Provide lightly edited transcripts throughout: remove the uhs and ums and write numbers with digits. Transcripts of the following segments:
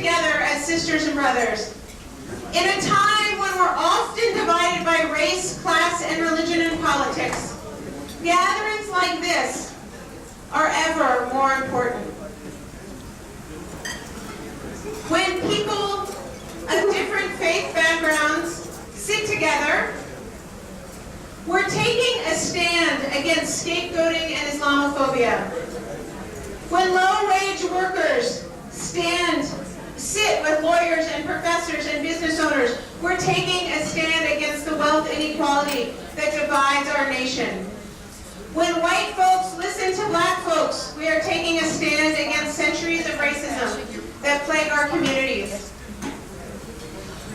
together as sisters and brothers. In a time when we're often divided by race, class, and religion and politics, gatherings like this are ever more important. When people of different faith backgrounds sit together, we're taking a stand against scapegoating and Islamophobia. When low-wage workers sit with lawyers and professors and business owners, we're taking a stand against the wealth inequality that divides our nation. When white folks listen to black folks, we are taking a stand against centuries of racism that plague our communities.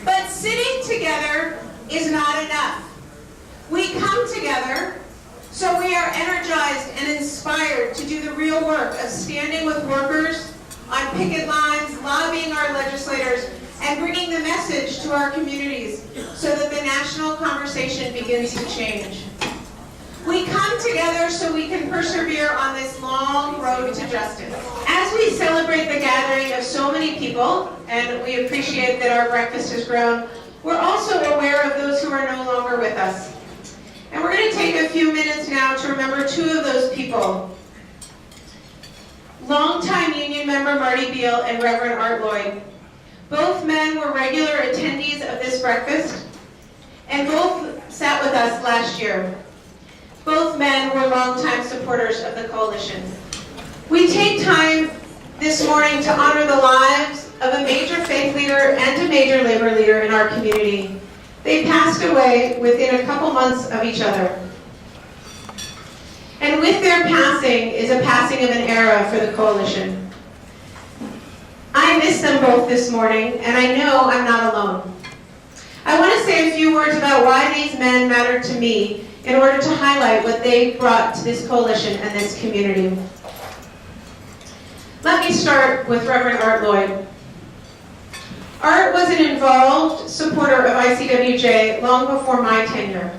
But sitting together is not enough. We come together so we are energized and inspired to do the real work of standing with workers on picket lines, lobbying our legislators, and bringing the message to our communities so that the national conversation begins to change. We come together so we can persevere on this long road to justice. As we celebrate the gathering of so many people, and we appreciate that our breakfast has grown, we're also aware of those who are no longer with us. And we're going to take a few minutes now to remember two of those people. Longtime union member Marty Beal and Reverend Art Lloyd. Both men were regular attendees of this breakfast, and both sat with us last year. Both men were longtime supporters of the coalition. We take time this morning to honor the lives of a major faith leader and a major labor leader in our community. They passed away within a couple months of each other. And with their passing is a passing of an era for the coalition. I miss them both this morning, and I know I'm not alone. I want to say a few words about why these men matter to me in order to highlight what they brought to this coalition and this community. Let me start with Reverend Art Lloyd. Art was an involved supporter of ICWJ long before my tenure.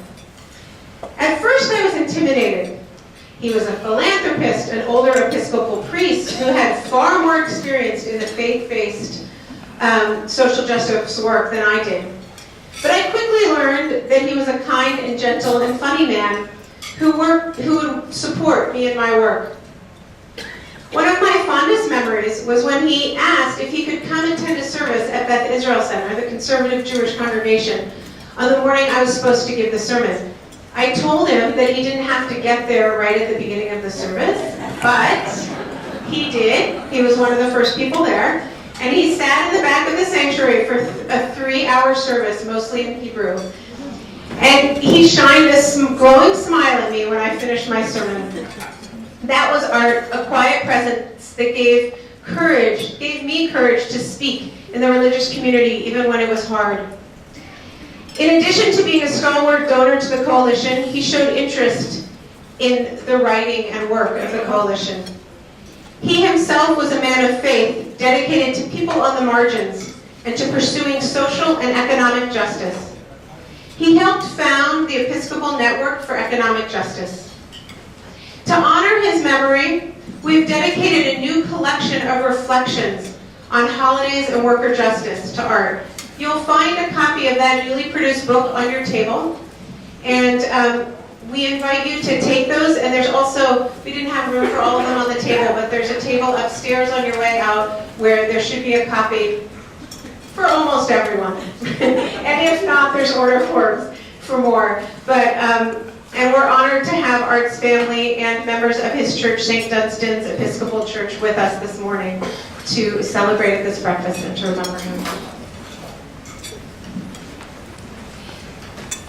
At first I was intimidated. He was a philanthropist, an older Episcopal priest who had far more experience in the faith-based social justice work than I did. But I quickly learned that he was a kind and gentle and funny man who would support me in my work. One of my fondest memories was when he asked if he could come attend a service at Beth Israel Center, the conservative Jewish congregation, on the morning I was supposed to give the sermon. I told him that he didn't have to get there right at the beginning of the service, but he did. He was one of the first people there. And he sat in the back of the sanctuary for a 3-hour service, mostly in Hebrew. And he shined a glowing smile at me when I finished my sermon. That was Art, a quiet presence that gave me courage to speak in the religious community, even when it was hard. In addition to being a stalwart donor to the coalition, he showed interest in the writing and work of the coalition. He himself was a man of faith, dedicated to people on the margins and to pursuing social and economic justice. He helped found the Episcopal Network for Economic Justice. To honor his memory, we've dedicated a new collection of reflections on holidays and worker justice to Art. You'll find a copy of that newly produced book on your table, and we invite you to take those. And there's also, we didn't have room for all of them on the table, but there's a table upstairs on your way out where there should be a copy for almost everyone. And if not, there's order for more. But and we're honored to have Art's family and members of his church, St. Dunstan's Episcopal Church, with us this morning to celebrate at this breakfast and to remember him.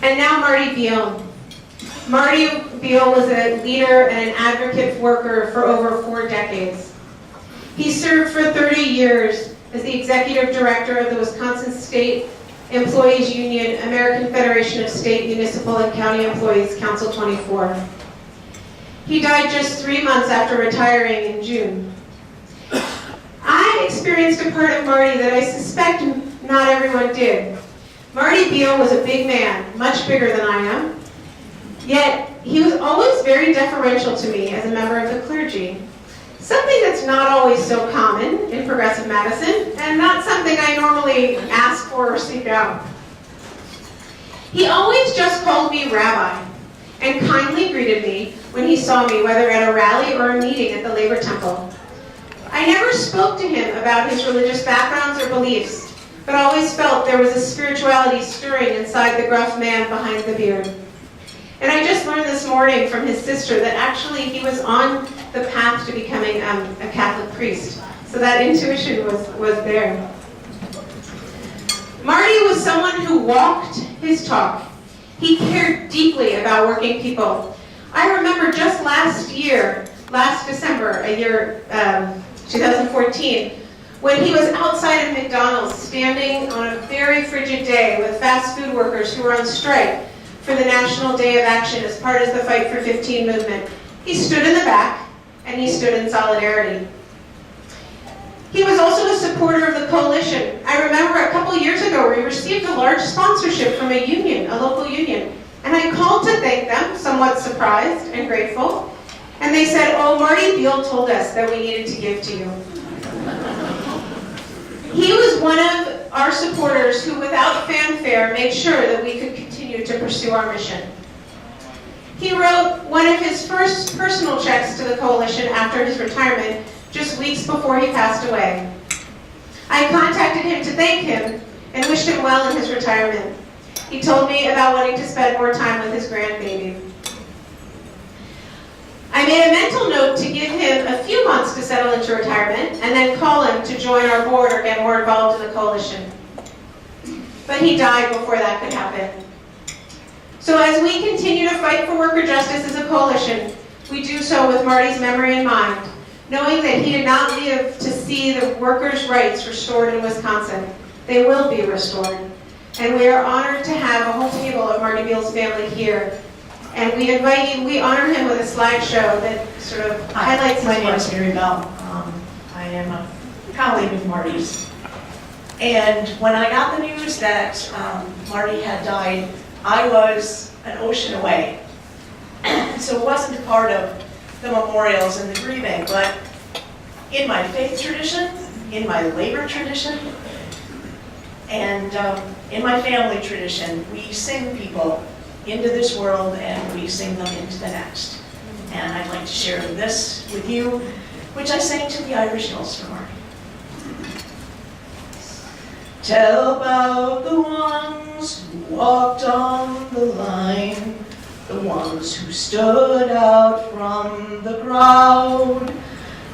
And now Marty Beal. Marty Beal was a leader and an advocate worker for over 4 decades. He served for 30 years as the executive director of the Wisconsin State Employees Union, American Federation of State, Municipal, and County Employees, Council 24. He died just 3 months after retiring in June. I experienced a part of Marty that I suspect not everyone did. Marty Beal was a big man, much bigger than I am, yet he was always very deferential to me as a member of the clergy. Something that's not always so common in progressive Madison, and not something I normally ask for or seek out. He always just called me Rabbi, and kindly greeted me when he saw me, whether at a rally or a meeting at the Labor Temple. I never spoke to him about his religious backgrounds or beliefs, but always felt there was a spirituality stirring inside the gruff man behind the beard. And I just learned this morning from his sister that actually he was on the path to becoming a Catholic priest. So that intuition was there. Marty was someone who walked his talk. He cared deeply about working people. I remember just last December, 2014, when he was outside of McDonald's standing on a very frigid day with fast food workers who were on strike for the National Day of Action as part of the Fight for 15 movement. He stood in the back and he stood in solidarity. He was also a supporter of the coalition. I remember a couple years ago we received a large sponsorship from a union, a local union, and I called to thank them, somewhat surprised and grateful, and they said, "Oh, Marty Beal told us that we needed to give to you." He was one of our supporters who, without fanfare, made sure that we could continue to pursue our mission. He wrote one of his first personal checks to the coalition after his retirement, just weeks before he passed away. I contacted him to thank him and wished him well in his retirement. He told me about wanting to spend more time with his grandbaby. I made a mental note to give him a few months to settle into retirement and then call him to join our board or get more involved in the coalition. But he died before that could happen. So as we continue to fight for worker justice as a coalition, we do so with Marty's memory in mind, knowing that he did not live to see the workers' rights restored in Wisconsin. They will be restored. And we are honored to have a whole table of Marty Beal's family here. And we invite you, we honor him with a slideshow that sort of highlights his work. My name is Mary Bell. I am a colleague of Marty's. And when I got the news that Marty had died, I was an ocean away. So it wasn't a part of the memorials and the grieving, but in my faith tradition, in my labor tradition, and in my family tradition, we sing people into this world and we sing them into the next. And I'd like to share this with you, which I sang to the Irish Hills for Marty. Tell about the ones who walked on the line, the ones who stood out from the crowd,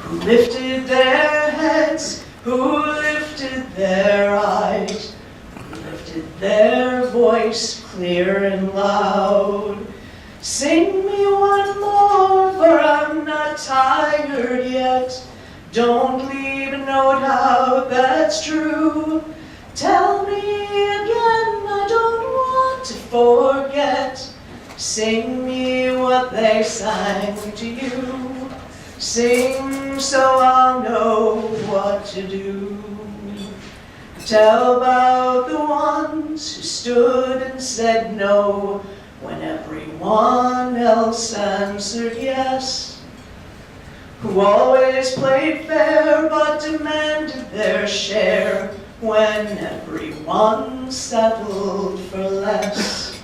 who lifted their heads, who lifted their eyes, who lifted their voice clear and loud. Sing me one more, for I'm not tired yet. Don't leave a note out, that's true. Tell me again, I don't want to forget. Sing me what they sang to you. Sing so I'll know what to do. Tell about the ones who stood and said no when everyone else answered yes. Who always played fair but demanded their share when everyone settled for less.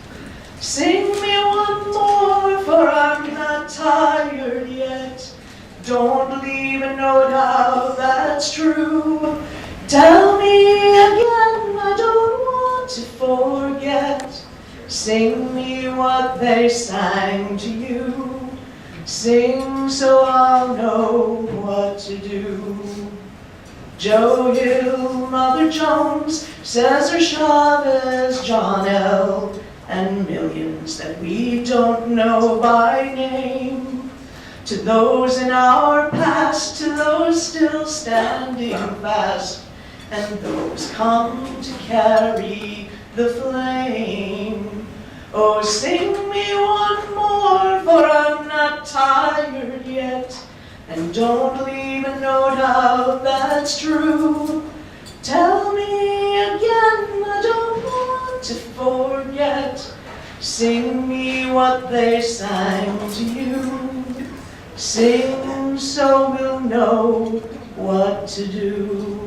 Sing me one more, for I'm not tired yet. Don't leave a note out, that's true. Tell me again, I don't want to forget. Sing me what they sang to you. Sing so I'll know what to do. Joe Hill, Mother Jones, Cesar Chavez, John L., and millions that we don't know by name. To those in our past, to those still standing fast, and those come to carry the flame. Oh, sing me one more, for I'm not tired yet. And don't leave a note out, that's true. Tell me again, I don't want to forget. Sing me what they sang to you. Sing so we'll know what to do.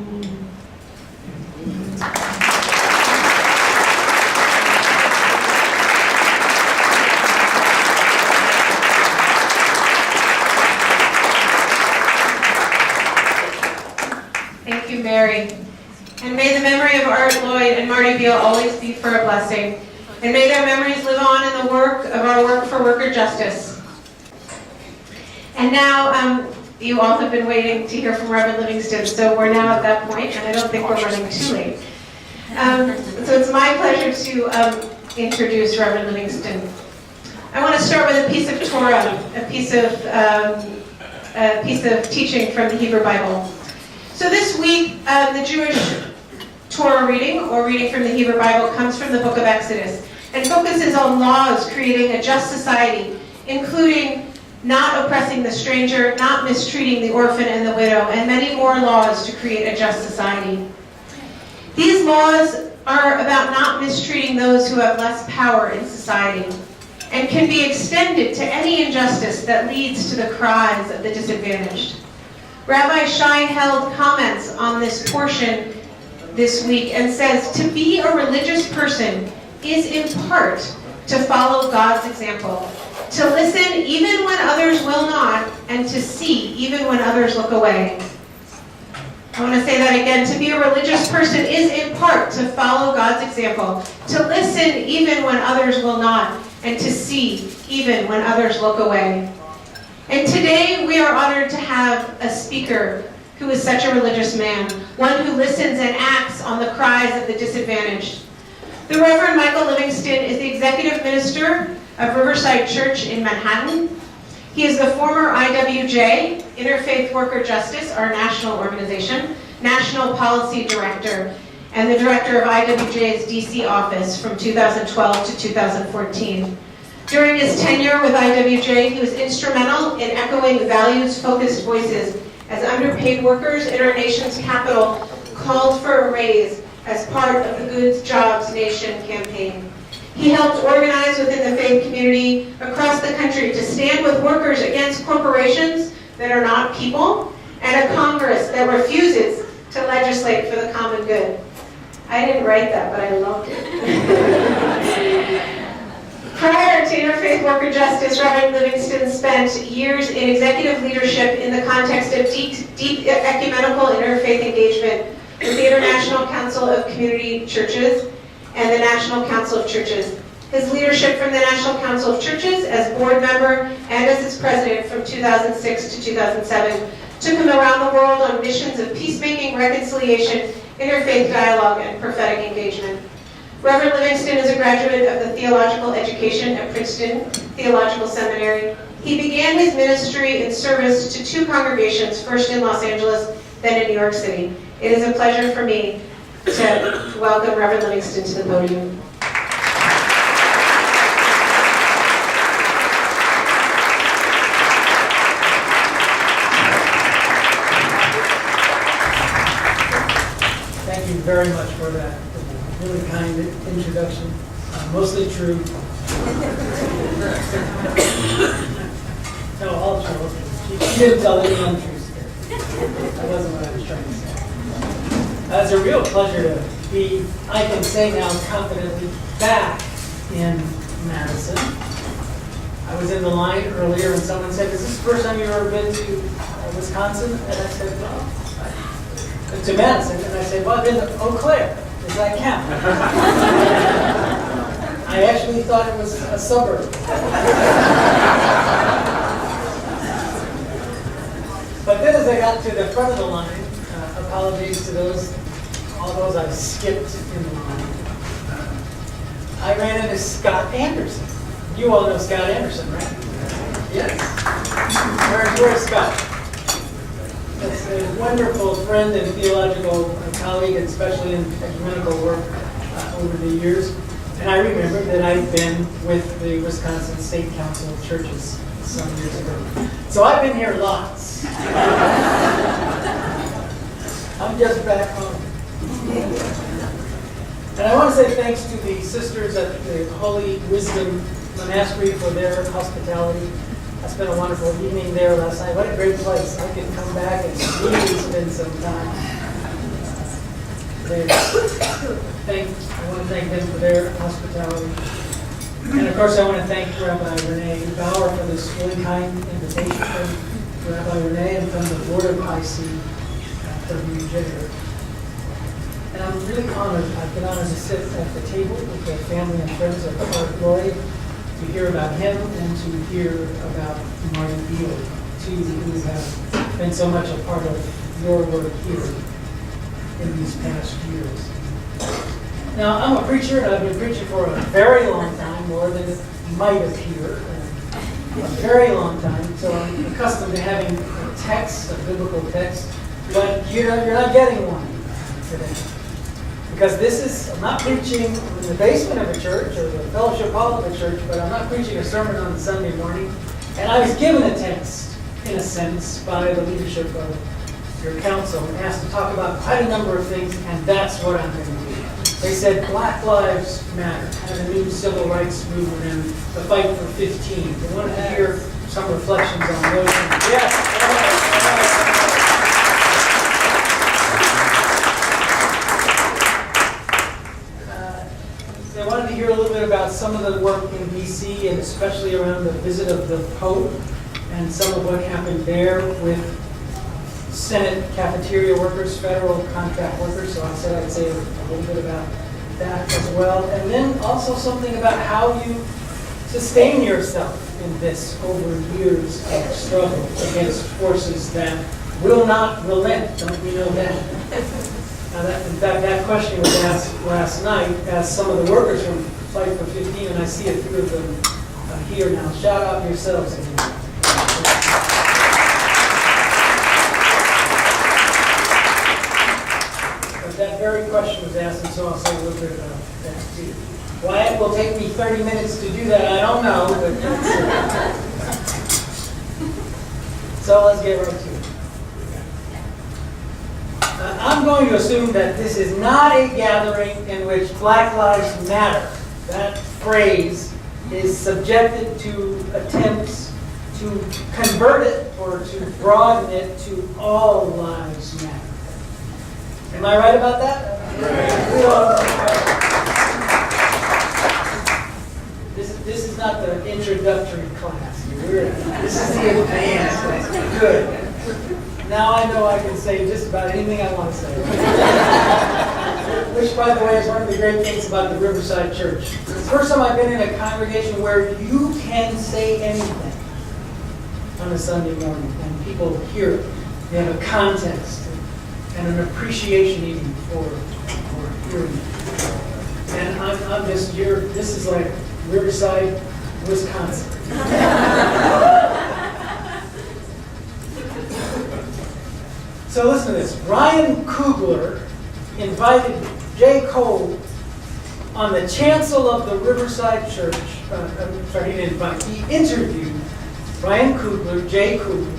Thank you, Mary. And may the memory of Art Lloyd and Marty Beal always be for a blessing. And may their memories live on in the work of our work for worker justice. And now, you all have been waiting to hear from Reverend Livingston, so we're now at that point, and I don't think we're running too late. So it's my pleasure to introduce Reverend Livingston. I want to start with a piece of Torah, a piece of teaching from the Hebrew Bible. So this week, the Jewish Torah reading, or reading from the Hebrew Bible, comes from the book of Exodus, and focuses on laws creating a just society, including not oppressing the stranger, not mistreating the orphan and the widow, and many more laws to create a just society. These laws are about not mistreating those who have less power in society, and can be extended to any injustice that leads to the cries of the disadvantaged. Rabbi Schein held comments on this portion this week and says, to be a religious person is in part to follow God's example, to listen even when others will not, and to see even when others look away. I want to say that again. To be a religious person is in part to follow God's example, to listen even when others will not, and to see even when others look away. And today we are honored to have a speaker who is such a religious man, one who listens and acts on the cries of the disadvantaged. The Reverend Michael Livingston is the executive minister of Riverside Church in Manhattan. He is the former IWJ, Interfaith Worker Justice, our national organization, national policy director, and the director of IWJ's DC office from 2012 to 2014. During his tenure with IWJ, he was instrumental in echoing values-focused voices as underpaid workers in our nation's capital called for a raise as part of the Good Jobs Nation campaign. He helped organize within the faith community across the country to stand with workers against corporations that are not people, and a Congress that refuses to legislate for the common good. I didn't write that, but I loved it. Prior to Interfaith Worker Justice, Reverend Livingston spent years in executive leadership in the context of deep ecumenical interfaith engagement with the International Council of Community Churches and the National Council of Churches. His leadership from the National Council of Churches as board member and as its president from 2006 to 2007 took him around the world on missions of peacemaking, reconciliation, interfaith dialogue, and prophetic engagement. Reverend Livingston is a graduate of the theological education at Princeton Theological Seminary. He began his ministry in service to two congregations, first in Los Angeles, then in New York City. It is a pleasure for me to welcome Reverend Livingston to the podium. Thank you very much for that really kind introduction. Mostly true. No, all true. She didn't tell any untruths here. That wasn't what I was trying to say. It's a real pleasure to be, I can say now confidently, back in Madison. I was in the line earlier and someone said, is this the first time you've ever been to Wisconsin? And I said, well, to Madison. And I said, well, I've been to Eau Claire. Does that count? I actually thought it was a suburb. But then as I got to the front of the line, apologies to all those I skipped in the line, I ran into Scott Anderson. You all know Scott Anderson, right? Yes. Where's Scott? That's a wonderful friend and theological colleague, especially in ecumenical work over the years. And I remember that I'd been with the Wisconsin State Council of Churches some years ago. So I've been here lots. I'm just back home. And I want to say thanks to the sisters at the Holy Wisdom Monastery for their hospitality. I spent a wonderful evening there last night. What a great place. I can come back and really spend some time there. I want to thank them for their hospitality. And of course, I want to thank Rabbi Renee Bauer for this really kind invitation from Rabbi Renee and from the board of ICWJ. And I'm really honored. I've been honored to sit at the table with the family and friends of Art Lloyd to hear about him and to hear about Marty Beal, two who have been so much a part of your work here in these past years. Now, I'm a preacher, and I've been preaching for a very long time, more than it might appear, a very long time. So I'm accustomed to having a text, a biblical text, but you're not getting one today. Because I'm not preaching in the basement of a church or the fellowship hall of a church, but I'm not preaching a sermon on Sunday morning. And I was given a text, in a sense, by the leadership of your council and asked to talk about quite a number of things, and that's what I'm going to do. They said Black Lives Matter, and the new civil rights movement, and the fight for 15. They wanted to hear some reflections on those things. Yes. I wanted to hear a little bit about some of the work in D.C. and especially around the visit of the Pope and some of what happened there with Senate cafeteria workers, federal contract workers. So I said I'd say a little bit about that as well. And then also something about how you sustain yourself in this over years of struggle against forces that will not relent. Don't we know that? Now in fact, that question was asked last night as some of the workers from Fight for 15, and I see a few of them here now. Shout out yourselves again. But that very question was asked, and so I'll say a little bit about that too. Why it will take me 30 minutes to do that, I don't know. But so let's get right to it. I'm going to assume that this is not a gathering in which Black Lives Matter, that phrase, is subjected to attempts to convert it or to broaden it to all lives matter. Am I right about that? This is not the introductory class. This is the advanced class. Good. Now I know I can say just about anything I want to say. Which, by the way, is one of the great things about the Riverside Church. It's the first time I've been in a congregation where you can say anything on a Sunday morning, and people hear it. They have a context and an appreciation even for hearing it. And I'm just, this is like Riverside, Wisconsin. So listen to this. Ryan Coogler invited J. Cole on the chancel of the Riverside Church. He didn't invite. He interviewed Ryan Coogler, J. Coogler,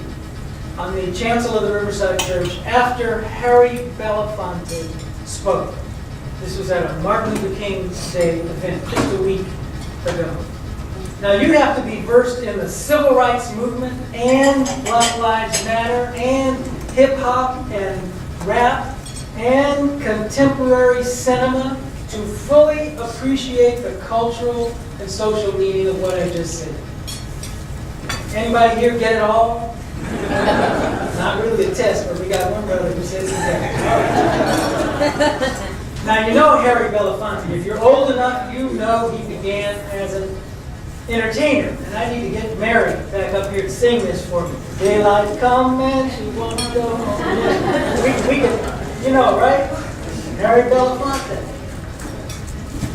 on the chancel of the Riverside Church after Harry Belafonte spoke. This was at a Martin Luther King Day event just a week ago. Now you have to be versed in the civil rights movement and Black Lives Matter and hip-hop and rap and contemporary cinema to fully appreciate the cultural and social meaning of what I just said. Anybody here get it all? Not really a test, but we got one brother who says he does. Now you know Harry Belafonte. If you're old enough, you know he began as an entertainer. And I need to get Mary back up here to sing this for me. Daylight come and she wanna go home. We can, you know, right? Harry Belafonte.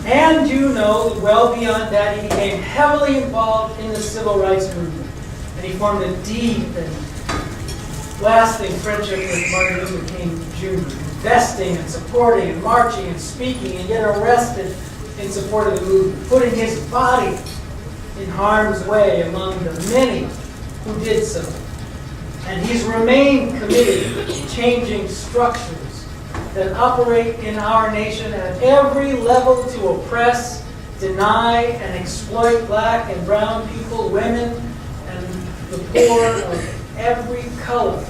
And you know, well beyond that, he became heavily involved in the civil rights movement. And he formed a deep and lasting friendship with Martin Luther King Jr., investing and supporting and marching and speaking and getting arrested in support of the movement, putting his body in harm's way among the many who did so. And he's remained committed to changing structures that operate in our nation at every level to oppress, deny, and exploit black and brown people, women, and the poor of every color.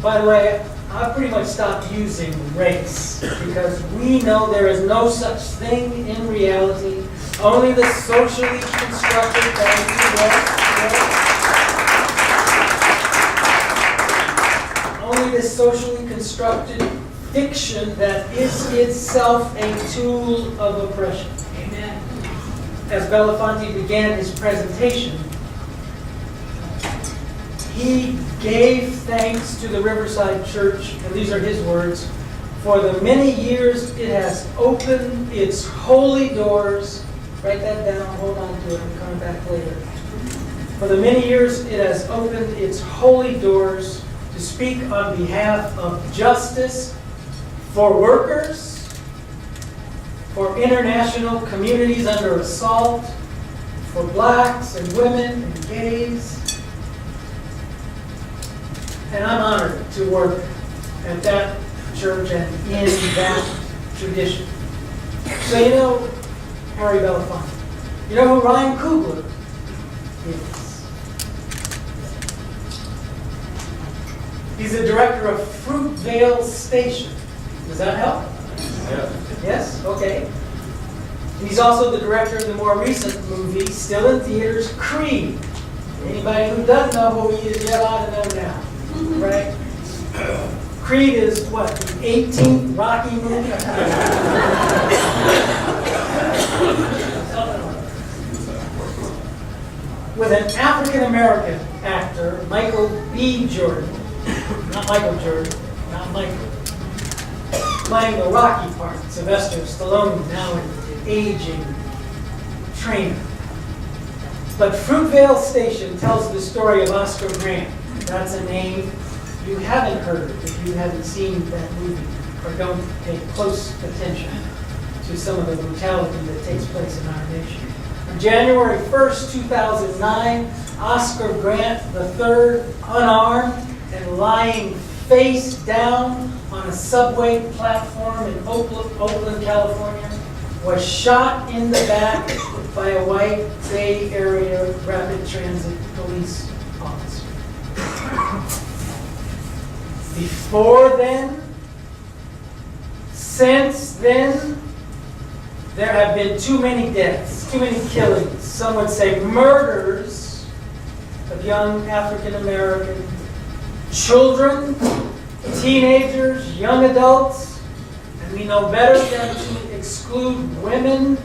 By the way, I pretty much stopped using race because we know there is no such thing in reality. Only the socially constructed only the socially constructed fiction that is itself a tool of oppression. Amen. As Belafonte began his presentation, he gave thanks to the Riverside Church, and these are his words, for the many years it has opened its holy doors. Write that down, hold on to it, I'm coming back later. For the many years it has opened its holy doors to speak on behalf of justice for workers, for international communities under assault, for blacks and women and gays. And I'm honored to work at that church and in that tradition. So you know Harry Belafonte. You know who Ryan Coogler is? He's the director of Fruitvale Station. Does that help? Yeah. Yes? Okay. And he's also the director of the more recent movie, still in theaters, Creed. Anybody who doesn't know who he is, you ought to know now. Right? Creed is what, the 18th Rocky movie? With an African-American actor, Michael B. Jordan, not Michael Jordan, not Michael, playing the Rocky part, Sylvester Stallone, now an aging trainer. But Fruitvale Station tells the story of Oscar Grant. That's a name you haven't heard if you haven't seen that movie or don't pay close attention to some of the brutality that takes place in our nation. On January 1st, 2009, Oscar Grant III, unarmed and lying face down on a subway platform in Oakland, California, was shot in the back by a white Bay Area rapid transit police officer. Before then, since then, there have been too many deaths, too many killings. Some would say murders of young African American children, teenagers, young adults, and we know better than to exclude women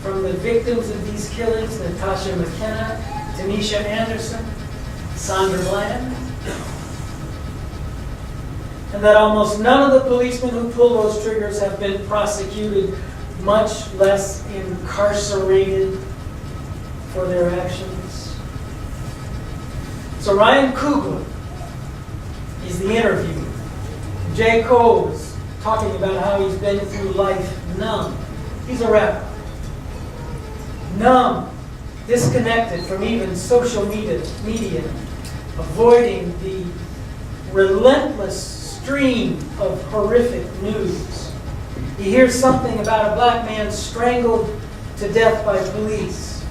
from the victims of these killings: Natasha McKenna, Tanisha Anderson, Sandra Bland. And that almost none of the policemen who pull those triggers have been prosecuted, much less incarcerated for their actions. So Ryan Coogler is the interview. J. Cole is talking about how he's been through life numb. He's a rapper. Numb, disconnected from even social media, avoiding the relentless stream of horrific news. He hears something about a black man strangled to death by police,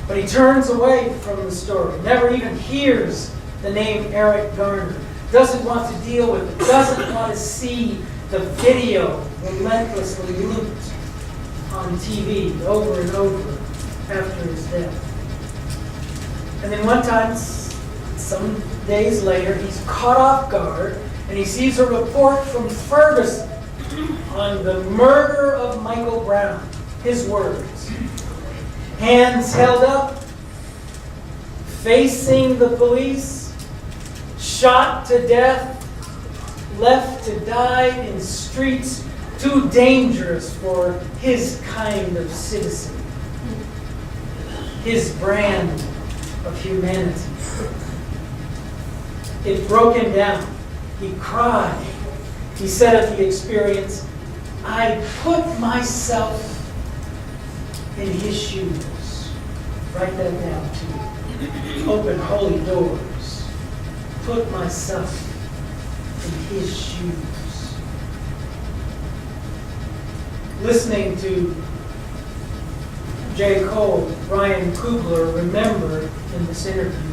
but he turns away from the story, never even hears the name Eric Garner, doesn't want to deal with it, doesn't want to see the video relentlessly looped on TV over and over after his death. And then one time, some days later, he's caught off guard and he sees a report from Ferguson on the murder of Michael Brown. His words. Hands held up, facing the police, shot to death, left to die in streets too dangerous for his kind of citizen. His brand of humanity. It broke him down. He cried. He said of the experience, I put myself in his shoes. Write that down too. Open holy doors. Put myself in his shoes. Listening to J. Cole, Ryan Coogler remembered in this interview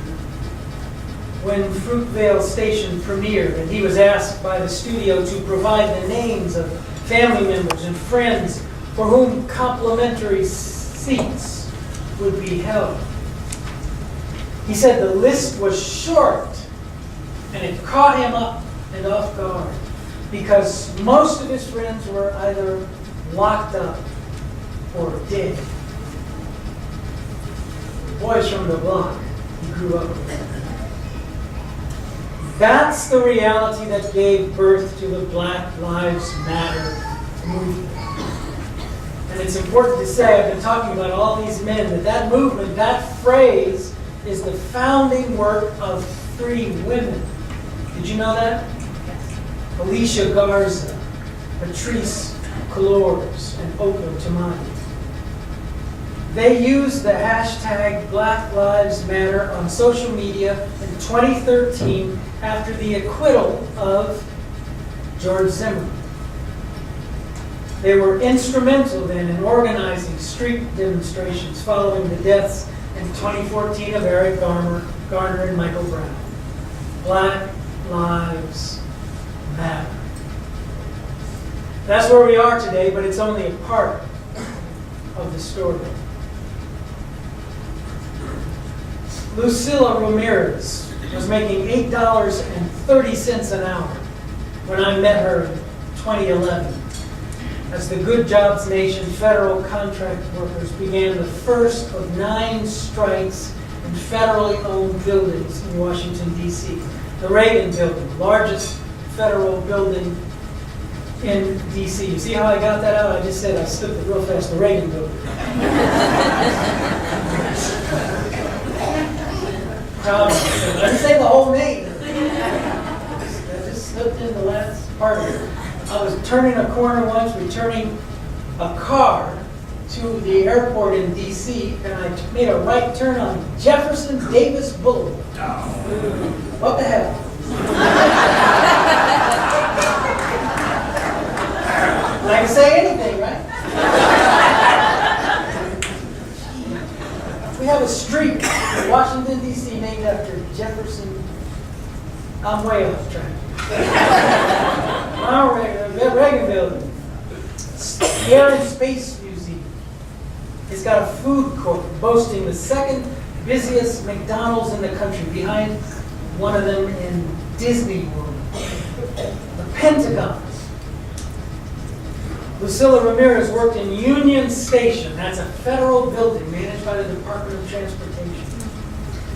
when Fruitvale Station premiered, and he was asked by the studio to provide the names of family members and friends for whom complimentary seats would be held. He said the list was short, and it caught him up and off guard, because most of his friends were either locked up or dead. Boys from the block he grew up with. That's the reality that gave birth to the Black Lives Matter movement. And it's important to say, I've been talking about all these men, that movement, that phrase, is the founding work of 3 women. Did you know that? Yes. Alicia Garza, Patrice Cullors, and Oka Tamani. They used the hashtag Black Lives Matter on social media in 2013 after the acquittal of George Zimmerman. They were instrumental then in organizing street demonstrations following the deaths in 2014 of Eric Garner and Michael Brown. Black Lives Matter. That's where we are today, but it's only a part of the story. Lucila Ramirez was making $8.30 an hour when I met her in 2011 as the Good Jobs Nation federal contract workers began the first of 9 strikes in federally owned buildings in Washington, D.C. The Reagan Building, largest federal building in D.C. You see how I got that out? I just said I slipped it real fast. The Reagan Building. Proud of myself. I didn't say the whole name. I just slipped in the last part of it. I was turning a corner once, returning a car to the airport in D.C., and I made a right turn on Jefferson Davis Boulevard. What the hell? I can say anything, right? We have a street in Washington, D.C. named after Jefferson. I'm way off track. Reagan Building. The Air and Space Museum. It's got a food court boasting the 2nd busiest McDonald's in the country, behind one of them in Disney World. The Pentagon. Lucila Ramirez worked in Union Station. That's a federal building managed by the Department of Transportation.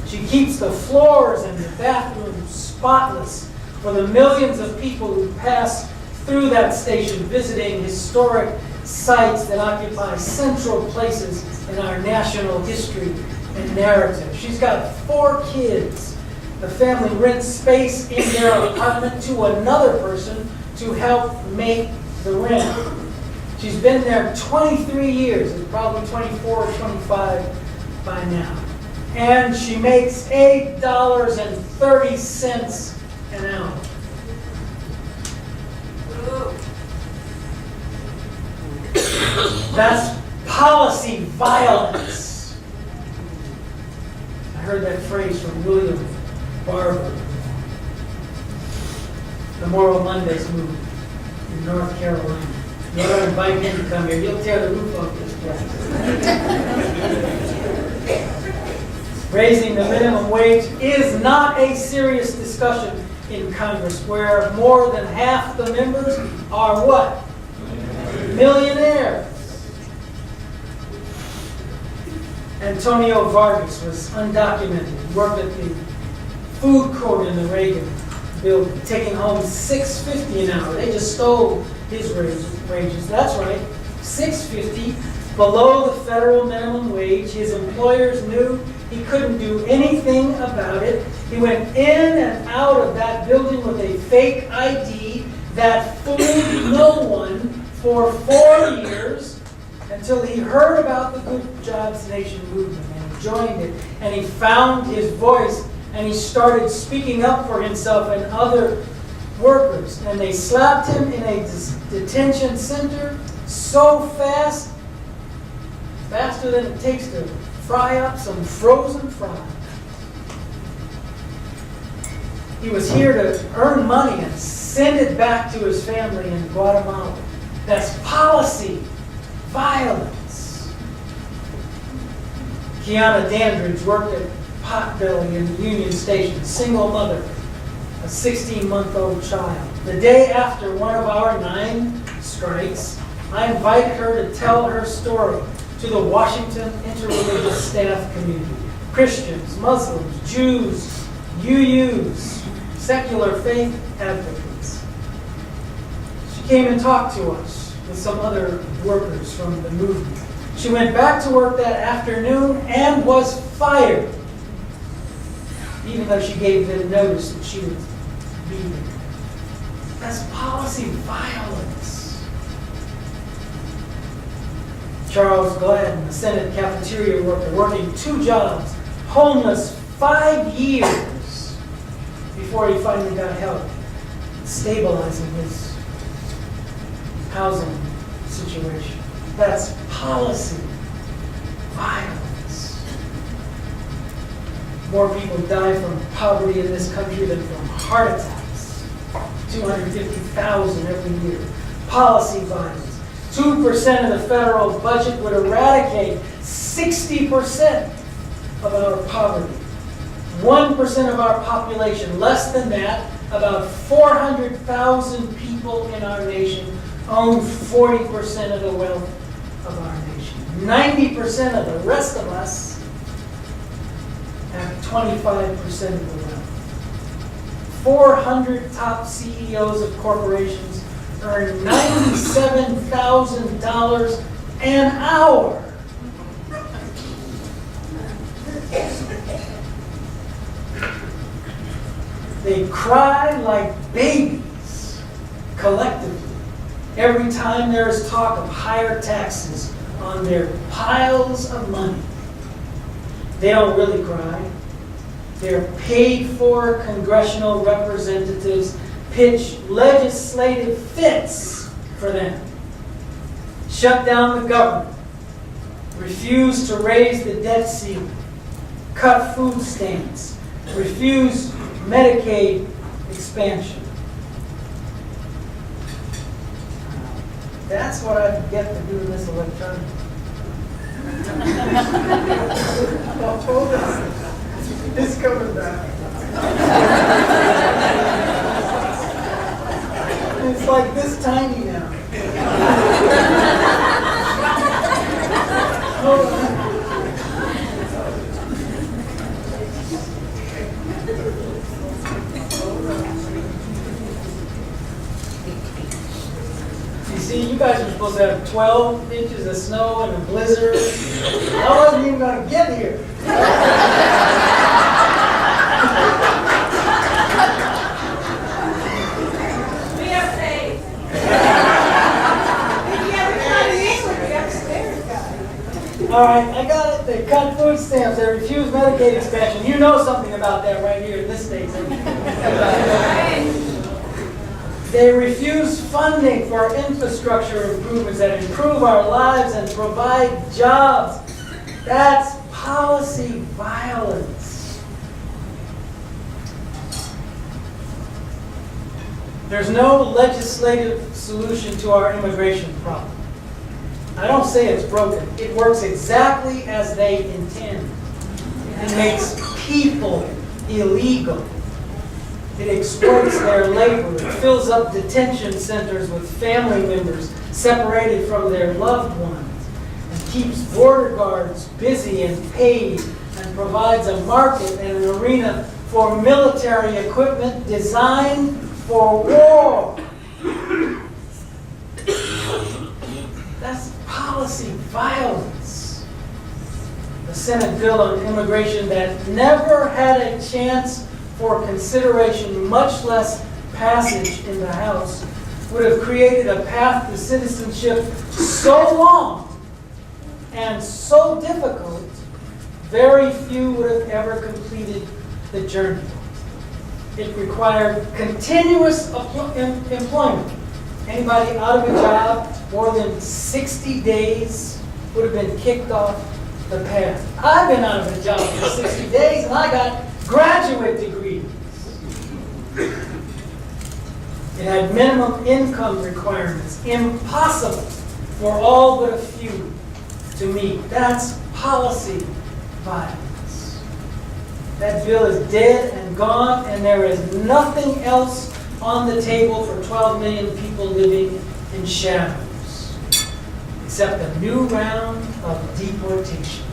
She keeps the floors and the bathrooms spotless for the millions of people who pass through that station, visiting historic sites that occupy central places in our national history and narrative. She's got 4 kids. The family rents space in their apartment to another person to help make the rent. She's been there 23 years, it's probably 24 or 25 by now. And she makes $8.30 an hour. That's policy violence. I heard that phrase from William Barber, the Moral Mondays movement in North Carolina. You ought to invite him to come here. You'll tear the roof off this place. Raising the minimum wage is not a serious discussion in Congress, where more than half the members are what? Millionaires. Antonio Vargas was undocumented. He worked at the food court in the Reagan Building, taking home $6.50 an hour. They just stole his wages. That's right, $6.50 below the federal minimum wage. His employers knew he couldn't do anything about it. He went in and out of that building with a fake ID that fooled no one for 4 years, until he heard about the Good Jobs Nation movement and he joined it, and he found his voice, and he started speaking up for himself and other workers. And they slapped him in a detention center so fast, faster than it takes to fry up some frozen fries. He was here to earn money and send it back to his family in Guatemala. That's policy violence. Kiana Dandridge worked at Potbelly in the Union Station, single mother, a 16-month-old child. The day after one of our 9 strikes, I invited her to tell her story to the Washington interreligious staff community. Christians, Muslims, Jews, UUs, secular faith advocates. She came and talked to us with some other workers from the movement. She went back to work that afternoon and was fired, even though she gave them notice that she would be there. That's policy violence. Charles Gladden, a Senate cafeteria worker, working 2 jobs, homeless 5 years before he finally got help stabilizing his housing situation. That's policy violence. More people die from poverty in this country than from heart attacks. 250,000 every year. Policy violence. 2% of the federal budget would eradicate 60% of our poverty. 1% of our population, less than that, about 400,000 people in our nation own 40% of the wealth of our nation. 90% of the rest of us have 25% of the wealth. 400 top CEOs of corporations earn $97,000 an hour. They cry like babies collectively every time there is talk of higher taxes on their piles of money. They don't really cry. They're paid for congressional representatives pitch legislative fits for them. Shut down the government. Refuse to raise the debt ceiling. Cut food stamps. Refuse Medicaid expansion. That's what I get to do in this electronic. Hold on. It's coming back. It's like this tiny now. Hold on. You see, you guys were supposed to have 12 inches of snow and a blizzard. I wasn't even going to get here. All right, I got it. They cut food stamps. They refuse Medicaid expansion. You know something about that right here in this state. They refuse funding for infrastructure improvements that improve our lives and provide jobs. That's policy violence. There's no legislative solution to our immigration problem. I don't say it's broken. It works exactly as they intend. It makes people illegal. It exploits their labor. It fills up detention centers with family members separated from their loved ones, and keeps border guards busy and paid, and provides a market and an arena for military equipment designed for war. That's policy violence. The Senate bill on immigration that never had a chance for consideration, much less passage in the House, would have created a path to citizenship so long and so difficult, very few would have ever completed the journey. It required continuous employment. Anybody out of a job more than 60 days would have been kicked off the path. I've been out of a job for 60 days and I got graduate degrees. It had minimum income requirements, impossible for all but a few to meet. That's policy violence. That bill is dead and gone, and there is nothing else on the table for 12 million people living in shadows, except a new round of deportations.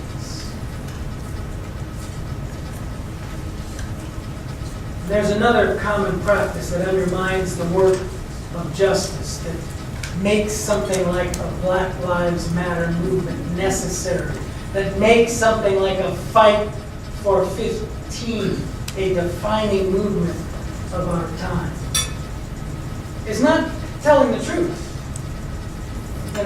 There's another common practice that undermines the work of justice, that makes something like a Black Lives Matter movement necessary, that makes something like a fight for 15 a defining movement of our time. It's not telling the truth in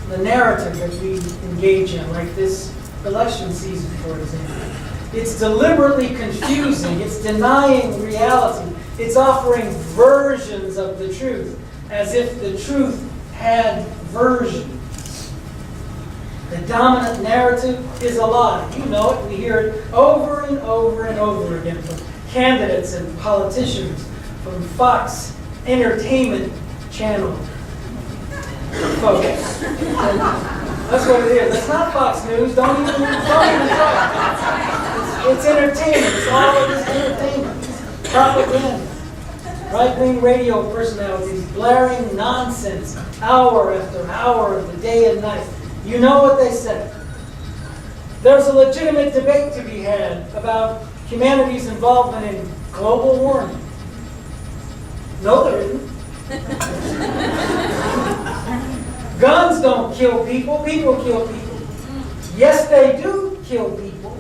the narrative that we engage in, like this election season, for example. It's deliberately confusing. It's denying reality. It's offering versions of the truth, as if the truth had versions. The dominant narrative is a lie. You know it. We hear it over and over and over again from candidates and politicians, from Fox Entertainment Channel folks. That's what it is. It's not Fox News. Don't even try. It's entertainment. It's all of this entertainment. Propaganda. Right-wing radio personalities blaring nonsense hour after hour of the day and night. You know what they say. There's a legitimate debate to be had about humanity's involvement in global warming. No, there isn't. Guns don't kill people. People kill people. Yes, they do kill people.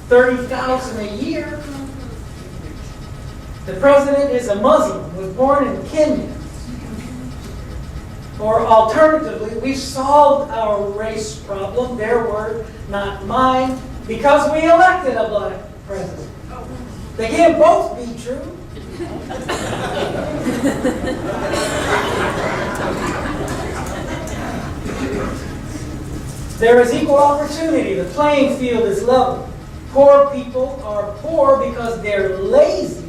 30,000 a year. The president is a Muslim, was born in Kenya. Or alternatively, we solved our race problem, their word, not mine, because we elected a black president. They can't both be true. There is equal opportunity. The playing field is level. Poor people are poor because they're lazy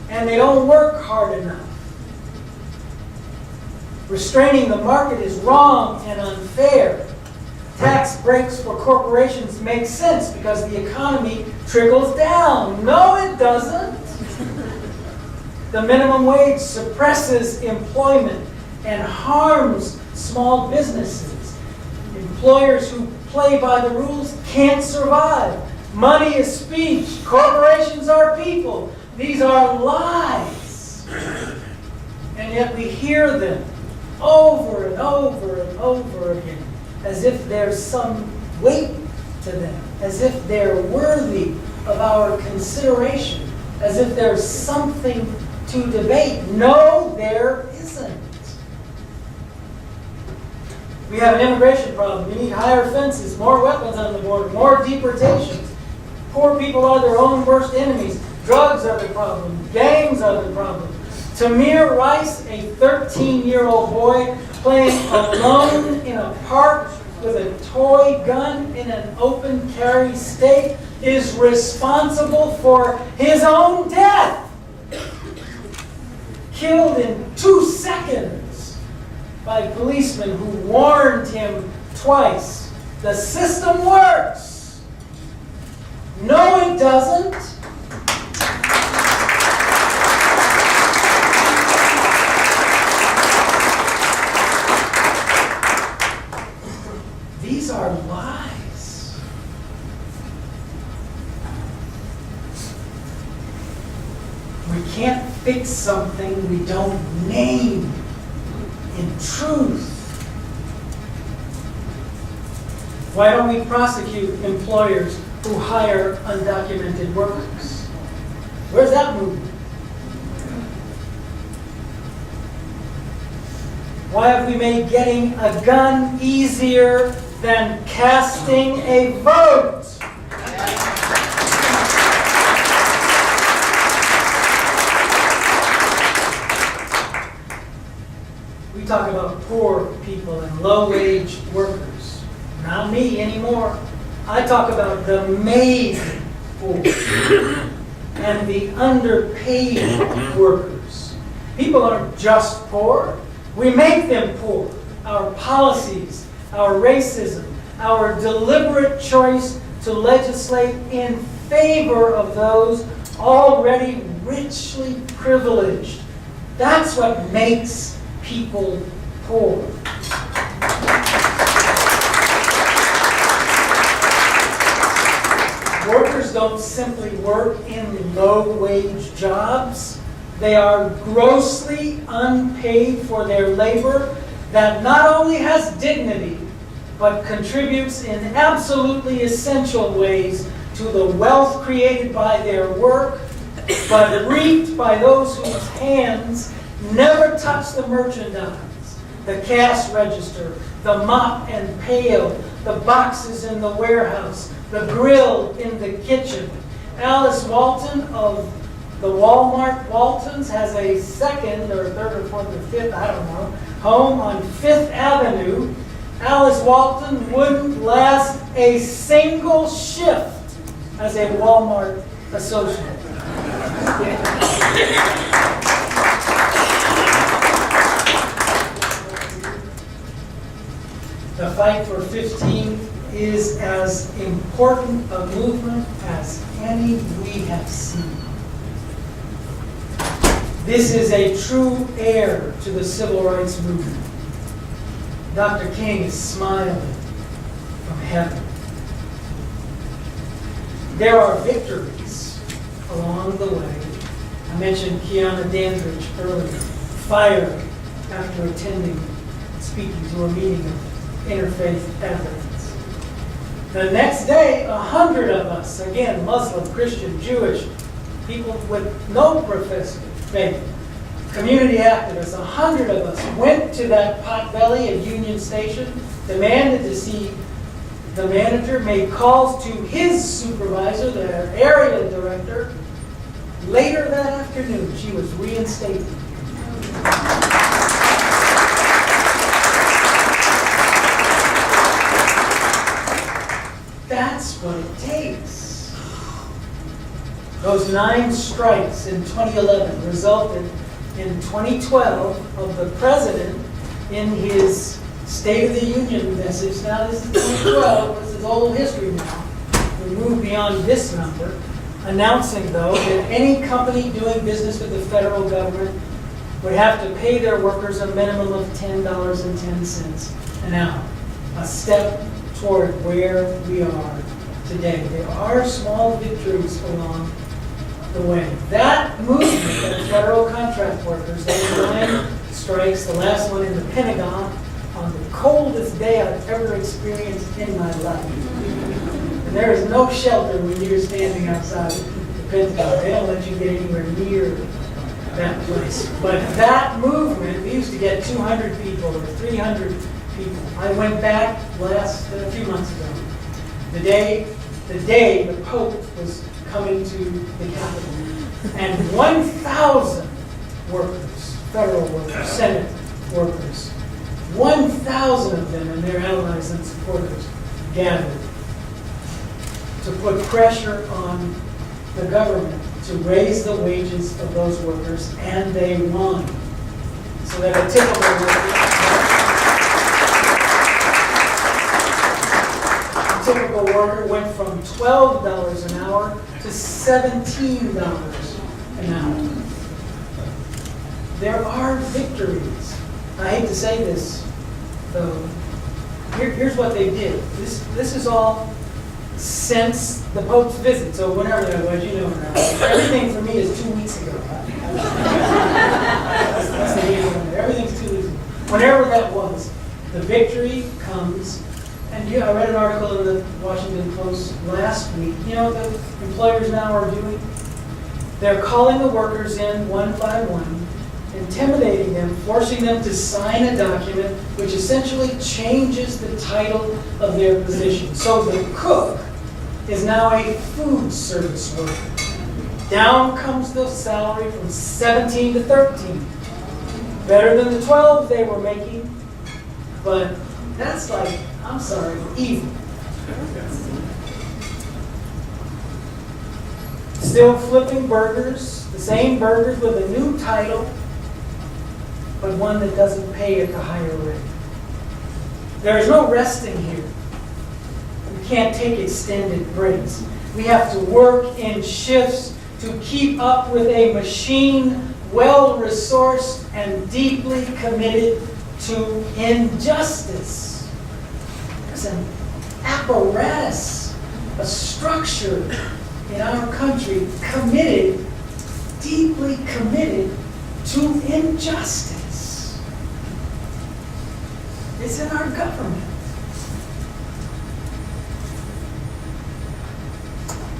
and they don't work hard enough. Restraining the market is wrong and unfair. Tax breaks for corporations make sense because the economy trickles down. No, it doesn't. The minimum wage suppresses employment and harms small businesses. Employers who play by the rules can't survive. Money is speech. Corporations are people. These are lies. And yet we hear them over and over and over again, as if there's some weight to them, as if they're worthy of our consideration, as if there's something to debate. No, there isn't. We have an immigration problem. We need higher fences, more weapons on the border, more deportations. Poor people are their own worst enemies. Drugs are the problem. Gangs are the problem. Tamir Rice, a 13-year-old boy playing alone in a park with a toy gun in an open carry state, is responsible for his own death. Killed in 2 seconds by policemen who warned him twice. The system works. No, it doesn't. These are lies. We can't fix something we don't name in truth. Why don't we prosecute employers who hire undocumented workers? Where's that movement? Why have we made getting a gun easier than casting a vote? We talk about poor people and low-wage workers. Not me anymore. I talk about the made poor and the underpaid workers People aren't just poor. We make them poor. Our policies, our racism, our deliberate choice to legislate in favor of those already richly privileged. That's what makes people poor. Workers don't simply work in low-wage jobs. They are grossly unpaid for their labor that not only has dignity, but contributes in absolutely essential ways to the wealth created by their work, but reaped by those whose hands never touch the merchandise, the cash register, the mop and pail, the boxes in the warehouse, the grill in the kitchen. Alice Walton of the Walmart Waltons has a second or third or fourth or fifth, I don't know, home on 5th Avenue. Alice Walton wouldn't last a single shift as a Walmart associate. The fight for 15 is as important a movement as any we have seen. This is a true heir to the civil rights movement. Dr. King is smiling from heaven. There are victories along the way. I mentioned Kiana Dandridge earlier, fired after attending, speaking to a meeting of interfaith advocates. The next day, 100 of us, again, Muslim, Christian, Jewish, people with no professed faith, community activists, 100 of us went to that potbelly at Union Station, demanded to see the manager, made calls to his supervisor, the area director. Later that afternoon, she was reinstated. That's what it takes. Those 9 strikes in 2011 resulted in 2012 of the president in his State of the Union message. Now this is 2012, this is old history now. We move beyond this number. Announcing, though, that any company doing business with the federal government would have to pay their workers a minimum of $10.10 an hour. A step toward where we are today. There are small victories along the way. That movement of federal contract workers, those 9 strikes, the last one in the Pentagon, on the coldest day I've ever experienced in my life. And there is no shelter when you're standing outside the Pentagon. They don't let you get anywhere near that place. But that movement, we used to get 200 people or 300 people. I went back a few months ago, the day the Pope was coming to the Capitol, and 1,000 workers, federal workers, Senate workers, 1,000 of them and their allies and supporters gathered to put pressure on the government to raise the wages of those workers, and they won. So that a typical worker went from $12 an hour to $17 an hour. There are victories. I hate to say this, though. Here's what they did. This is all since the Pope's visit, so whenever that was, you know, everything for me is 2 weeks ago. That's the deal. Everything's 2 weeks ago. Whenever that was, the victory comes. And I read an article in the Washington Post last week. You know what the employers now are doing? They're calling the workers in one by one, intimidating them, forcing them to sign a document which essentially changes the title of their position. So the cook is now a food service worker. Down comes the salary from 17 to 13. Better than the 12 they were making, but that's like, I'm sorry, evil. Still flipping burgers, the same burgers with a new title, but one that doesn't pay at the higher rate. There is no resting here. We can't take extended breaks. We have to work in shifts to keep up with a machine well-resourced and deeply committed to injustice. There's an apparatus, a structure in our country committed, deeply committed to injustice. It's in our government.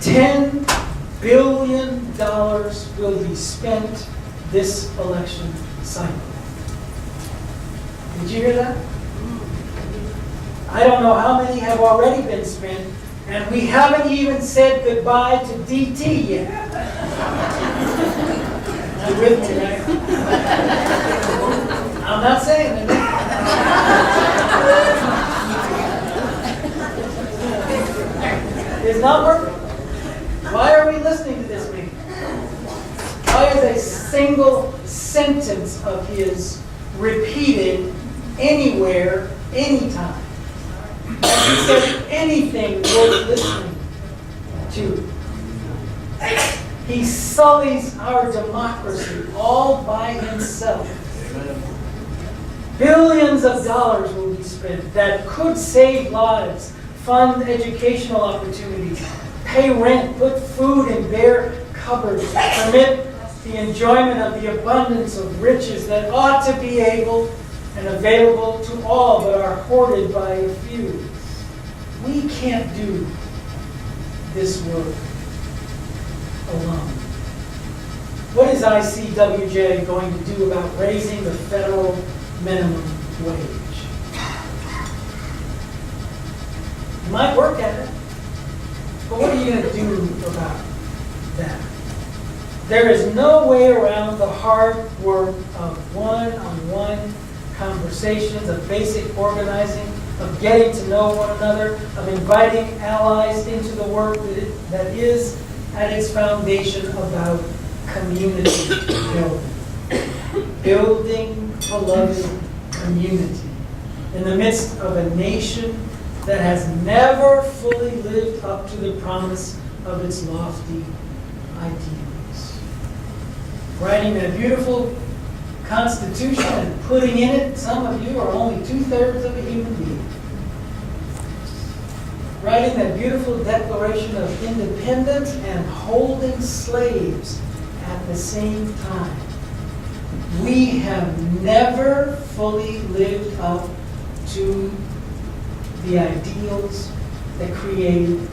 $10 billion will be spent this election cycle. Did you hear that? I don't know how many have already been spent, and we haven't even said goodbye to DT yet. You with me, right? I'm not saying it. It's not working. Why are we listening to this meeting? Why is a single sentence of his repeated anywhere, anytime? He said anything worth listening to. He sullies our democracy all by himself. Billions of dollars will be spent that could save lives, fund educational opportunities, pay rent, put food in bare cupboards, permit the enjoyment of the abundance of riches that ought to be able and available to all but are hoarded by a few. We can't do this work alone. What is ICWJ going to do about raising the federal minimum wage? You might work at it, but what are you going to do about that? There is no way around the hard work of one-on-one conversations, of basic organizing, of getting to know one another, of inviting allies into the work that is at its foundation about community building. Building beloved community in the midst of a nation that has never fully lived up to the promise of its lofty ideals. Writing a beautiful Constitution and putting in it, some of you are only 2/3 of a human being. Writing that beautiful Declaration of Independence and holding slaves at the same time. We have never fully lived up to the ideals that created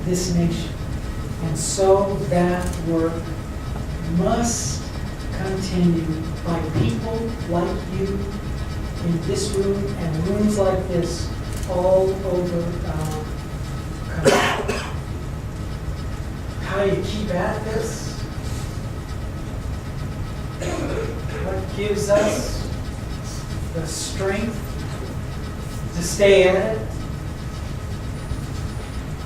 this nation. And so that work must continue by people like you in this room and rooms like this all over our country. How do you keep at this? What gives us the strength to stay at it?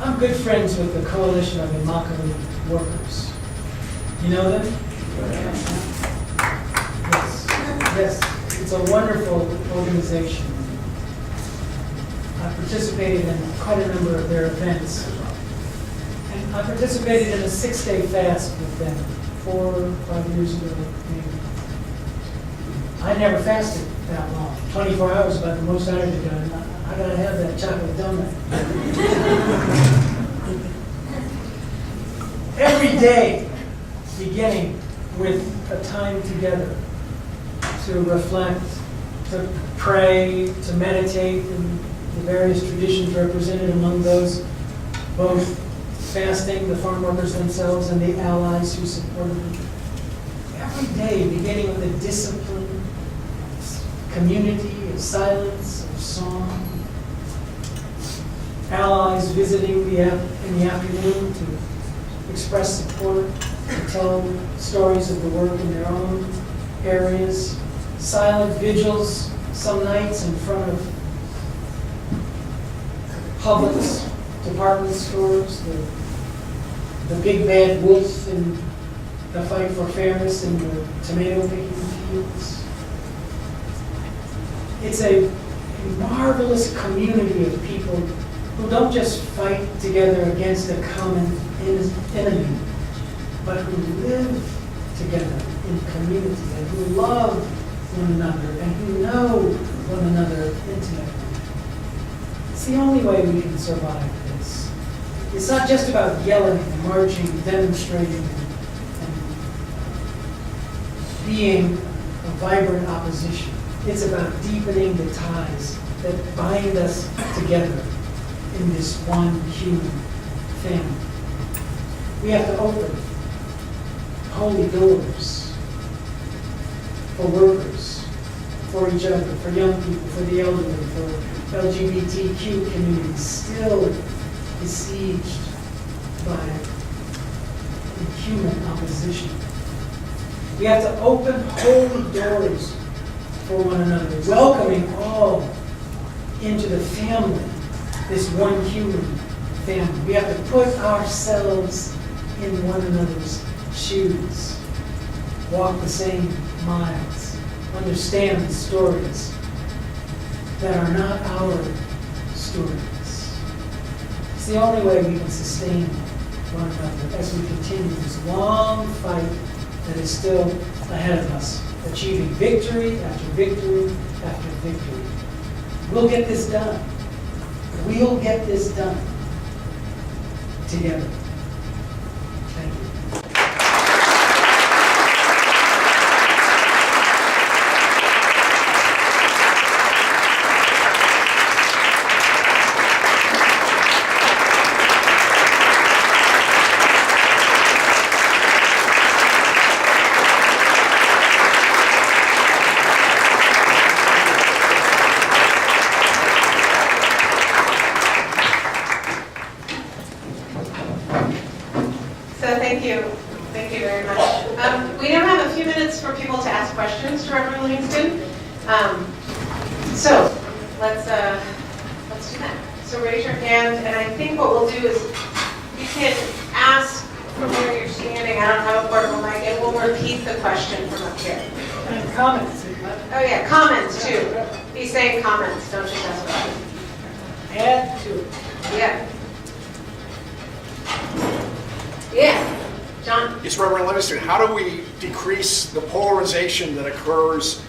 I'm good friends with the Coalition of Immokalee Workers. You know them? Yes, it's a wonderful organization. I participated in quite a number of their events. And I participated in a 6-day fast with them 4 or 5 years ago, maybe. I never fasted that long. 24 hours is about the most I've ever done. I gotta have that chocolate donut. Every day, beginning with a time together to reflect, to pray, to meditate, and the various traditions represented among those, both fasting, the farm workers themselves, and the allies who supported them. Every day, beginning with a discipline, community, of silence, of song. Allies visiting in the afternoon to express support, to tell stories of the work in their own areas. Silent vigils some nights in front of Publix, department stores, the big bad wolf in the fight for fairness in the tomato picking fields. It's a marvelous community of people who don't just fight together against a common enemy, but who live together in community and who love one another and who know one another intimately. It's the only way we can survive this. It's not just about yelling and marching, demonstrating, and being a vibrant opposition. It's about deepening the ties that bind us together in this one human family. We have to open holy doors for workers, for each other, for young people, for the elderly, for LGBTQ communities still besieged by inhuman opposition. We have to open holy doors for one another, welcoming all into the family, this one human family. We have to put ourselves in one another's shoes, walk the same miles, understand the stories that are not our stories. It's the only way we can sustain one another as we continue this long fight that is still ahead of us, achieving victory after victory after victory. We'll get this done. We'll get this done together. Thank you. Thank you very much. We now have a few minutes for people to ask questions to Reverend Livingston. So let's do that. So raise your hand, and I think what we'll do is you can ask from where you're standing. I don't have a portable mic, and we'll repeat the question from up here. And comments. Oh yeah, comments too. Be saying comments, don't just ask questions. Add to it. Yeah. Yeah. John? Yes, Reverend Livingston, how do we decrease the polarization that occurs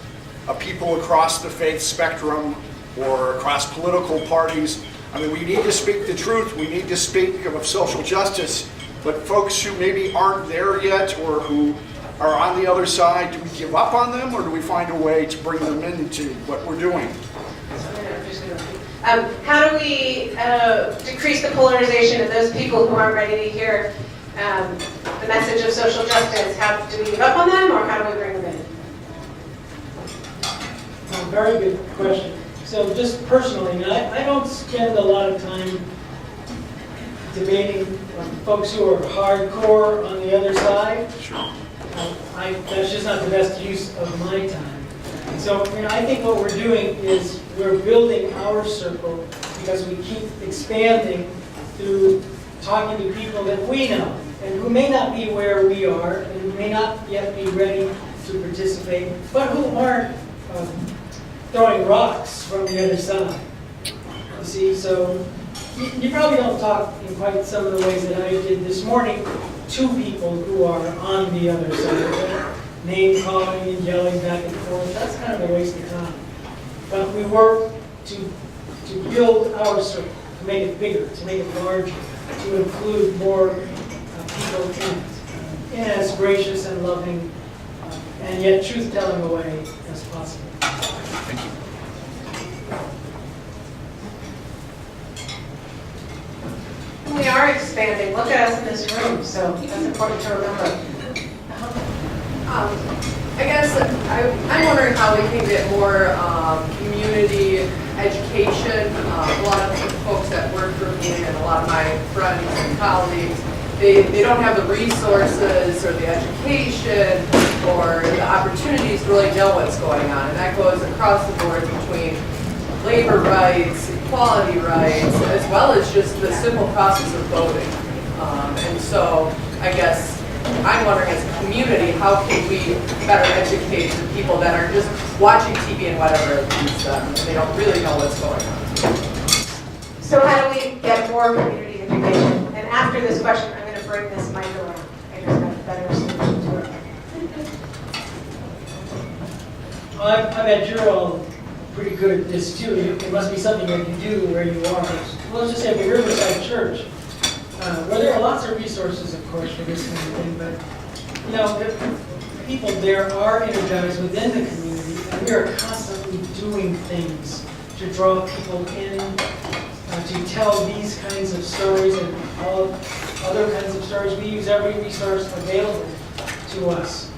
of people across the faith spectrum or across political parties? I mean, we need to speak the truth. We need to speak of social justice. But folks who maybe aren't there yet or who are on the other side, do we give up on them or do we find a way to bring them into what we're doing? How do we decrease the polarization of those people who aren't ready to hear the message of social justice? How do we give up on them, or how do we bring them in? Very good question. So just personally, I don't spend a lot of time debating folks who are hardcore on the other side. Sure. That's just not the best use of my time. So I think what we're doing is we're building our circle because we keep expanding through talking to people that we know and who may not be where we are and who may not yet be ready to participate, but who aren't throwing rocks from the other side. You see, so you probably don't talk in quite some of the ways that I did this morning to people who are on the other side, name calling and yelling back and forth. That's kind of a waste of time. But we work to build our circle, to make it bigger, to make it larger, to include more people in as gracious and loving and yet truth-telling a way as possible. Thank you. We are expanding. Look at us in this room, so that's important to remember. I guess I'm wondering how we can get more community education. A lot of the folks that work for me and a lot of my friends and colleagues, they don't have the resources or the education or the opportunities to really know what's going on. And that goes across the board between labor rights, equality rights, as well as just the simple process of voting. And so I guess I'm wondering as a community, how can we better educate the people that are just watching TV and whatever it leads them, and they don't really know what's going on. So how do we get more community education? And after this question, I'm going to bring this mic around. I just have a better solution to it. Well, I bet you're all pretty good at this too. It must be something that you do where you are. Well, let's just say the Riverside Church, where there are lots of resources, of course, for this kind of thing, but you know, the people there are energized within the community, and we are constantly doing things to draw people in, to tell these kinds of stories and all other kinds of stories. We use every resource available to us.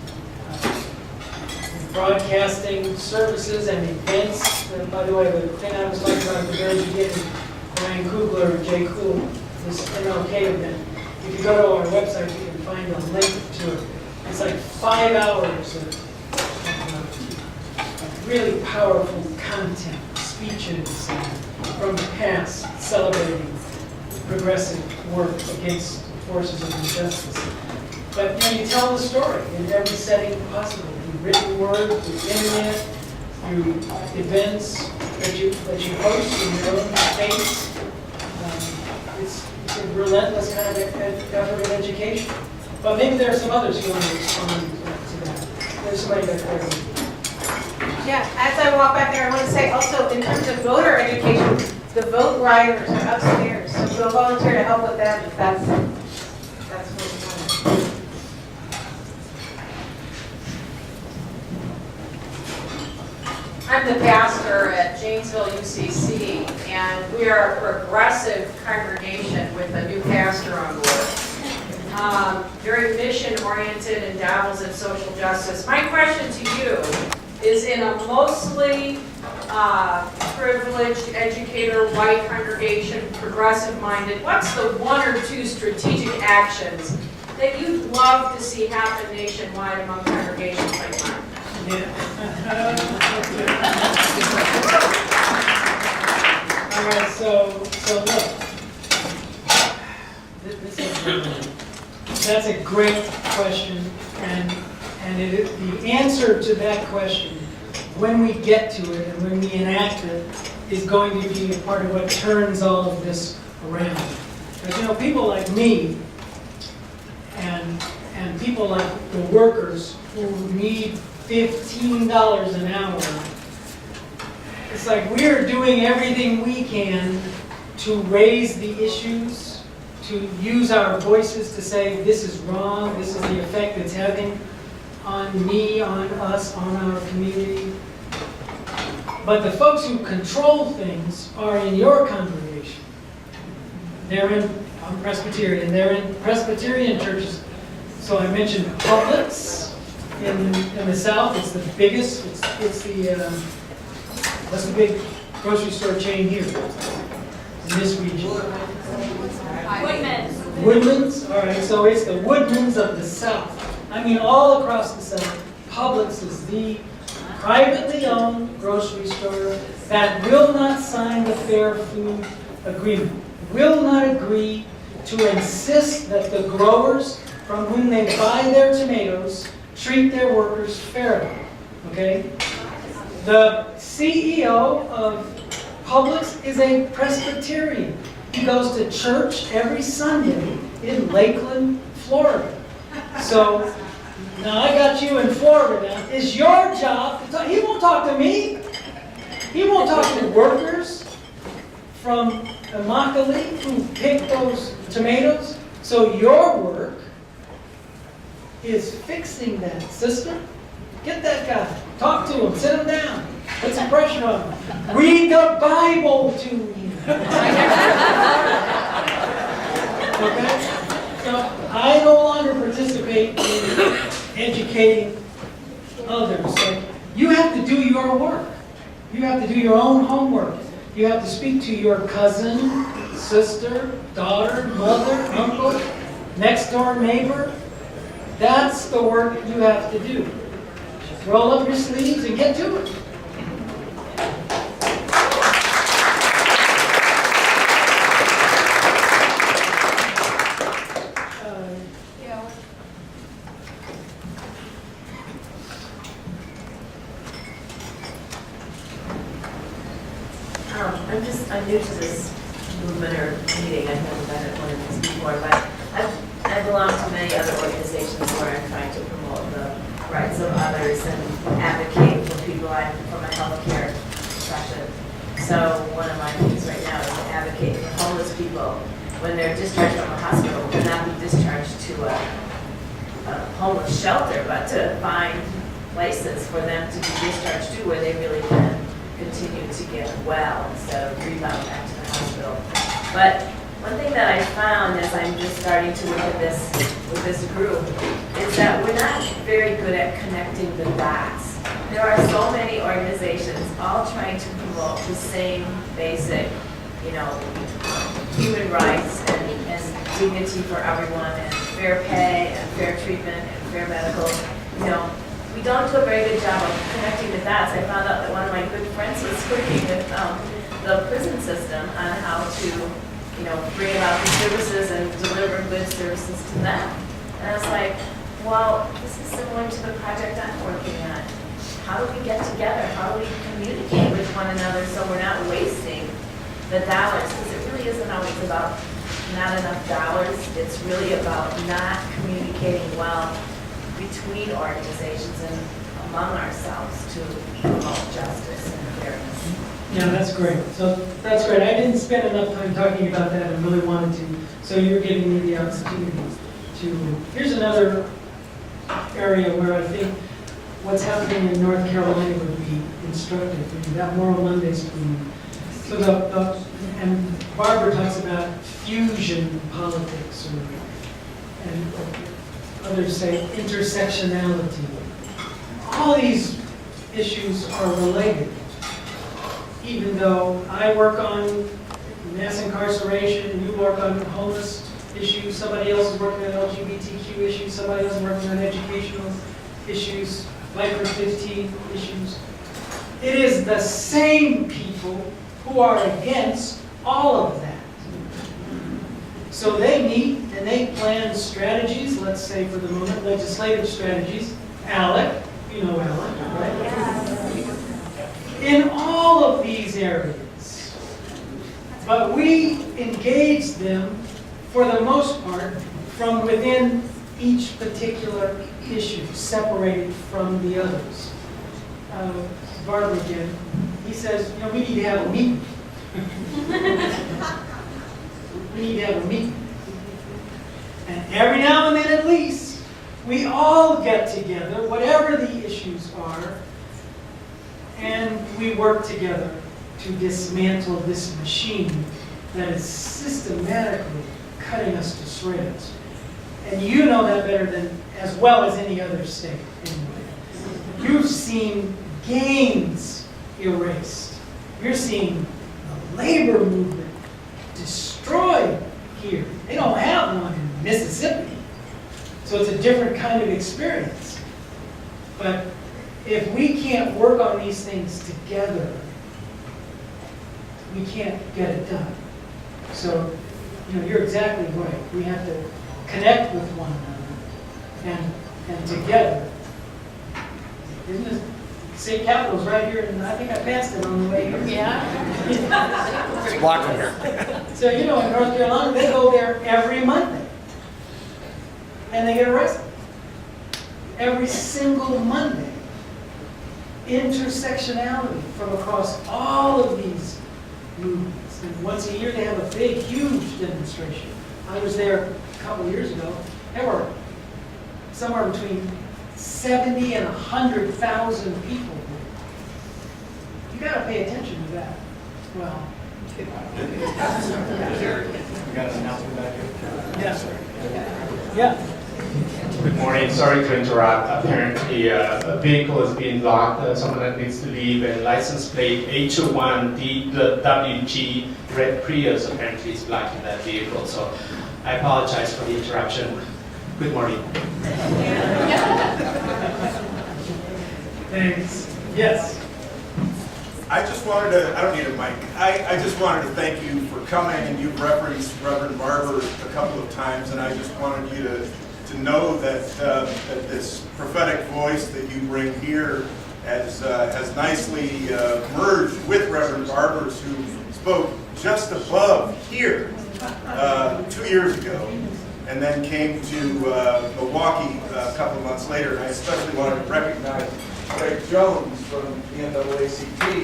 Broadcasting services and events. And by the way, the thing I was talking about at the very beginning, Ryan Kugler and Jay Cool, this MLK event. If you go to our website, you can find a link to it. It's like 5 hours of really powerful content, speeches from the past, celebrating progressive work against forces of injustice. But you know, you tell the story in every setting possible. Written word, through internet, through events that you host in your own space. It's a relentless kind of effort of education. But maybe there are some others who want to respond to that. There's somebody back there. Yeah, as I walk back there, I want to say also in terms of voter education, the vote riders are upstairs, so go volunteer to help with them if that's what you want. I'm the pastor at Janesville UCC, and we are a progressive congregation with a new pastor on board. Very mission-oriented and dabbles in social justice. My question to you is, in a mostly privileged, educator, white congregation, progressive-minded, what's the 1 or 2 strategic actions that you'd love to see happen nationwide among congregations like mine? All right, so look, that's a great question, and the answer to that question, when we get to it and when we enact it, is going to be a part of what turns all of this around. Because you know, people like me and people like the workers who need $15 an hour. It's like we're doing everything we can to raise the issues, to use our voices to say this is wrong, this is the effect it's having on me, on us, on our community. But the folks who control things are in your congregation. I'm Presbyterian, they're in Presbyterian churches. So I mentioned Publix. In the South, it's the biggest. It's the what's the big grocery store chain here in this region? Woodman's. All right, so it's the Woodman's of the South. I mean, all across the South, Publix is the privately owned grocery store that will not sign the Fair Food Agreement. Will not agree to insist that the growers from whom they buy their tomatoes treat their workers fairly, okay? The CEO of Publix is a Presbyterian. He goes to church every Sunday in Lakeland, Florida. So, now I got you in Florida now. It's your job to talk. He won't talk to me. He won't talk to workers from Immokalee who pick those tomatoes. So your work is fixing that, sister. Get that guy. Talk to him. Sit him down. Put some pressure on him. Read the Bible to him. Okay? So I no longer participate in educating others. Like, you have to do your work. You have to do your own homework. You have to speak to your cousin, sister, daughter, mother, uncle, next door neighbor. That's the work you have to do. Roll up your sleeves and get to it. I'm new to this movement or meeting. I've never been at one of these before, but I belong to many other organizations where I'm trying to promote the rights of others and advocate for people. I'm from a healthcare profession. So one of my things right now is to advocate for homeless people when they're discharged from a hospital, to not be discharged to a homeless shelter, but to find places for them to be discharged to where they really can continue to get well instead of rebound back to the hospital. But one thing that I found as I'm just starting to look at this with this group is that we're not very good at connecting the dots. There are so many organizations all trying to promote the same basic, human rights and dignity for everyone and fair pay and fair treatment and fair medical. We don't do a very good job of connecting the dots. I found out that one of my good friends was working with the prison system on how to, bring about the services and deliver good services to them. And I was like, well, this is similar to the project I'm working on. How do we get together? How do we communicate with one another so we're not wasting the dollars? Because it really isn't always about not enough dollars. It's really about not communicating well between organizations and among ourselves to promote justice and fairness. Yeah, that's great. So that's great. I didn't spend enough time talking about that and really wanted to. So you're giving me the opportunity to. Here's another area where I think what's happening in North Carolina would be instructive for you. That Moral Mondays theme. So and Barbara talks about fusion politics, and others say intersectionality. All these issues are related. Even though I work on mass incarceration, and you work on homeless issues, somebody else is working on LGBTQ issues, somebody else is working on educational issues, Life for 15 issues. It is the same people who are against all of that. So they meet and they plan strategies, let's say for the moment, legislative strategies. ALEC, you know ALEC, right? In all of these areas. But we engage them, for the most part, from within each particular issue, separated from the others. Barbara again, he says, we need to have a meeting. We need to have a meeting. And every now and then at least, we all get together, whatever the issues are, and we work together to dismantle this machine that is systematically cutting us to shreds. And you know that better than, as well as any other state, anyway. You've seen gains erased. You're seeing the labor movement destroyed here. They don't have one in Mississippi. So it's a different kind of experience. But if we can't work on these things together, we can't get it done. So, you're exactly right. We have to connect with one another and together. Isn't this state capitol's right here, and I think I passed it on the way here. Yeah. It's blocking here. So, in North Carolina, they go there every Monday. And they get arrested. Every single Monday. Intersectionality from across all of these movements. And once a year they have a big, huge demonstration. I was there a couple of years ago. There were somewhere between 70 and 100,000 people there. You got to pay attention to that. Well, We got an announcement back here. yeah. Good morning. Sorry to interrupt. Apparently, a vehicle is being blocked. Someone that needs to leave, and license plate H21DWG red Prius apparently is blocking that vehicle. So I apologize for the interruption. Good morning. Thanks. Yes. I just wanted to, I don't need a mic, I just wanted to thank you for coming, and you've referenced Reverend Barber a couple of times, and I just wanted you to know that, that this prophetic voice that you bring here has nicely merged with Reverend Barber's, who's spoke just above here 2 years ago, and then came to Milwaukee a couple of months later. And I especially wanted to recognize Greg Jones from the NAACP.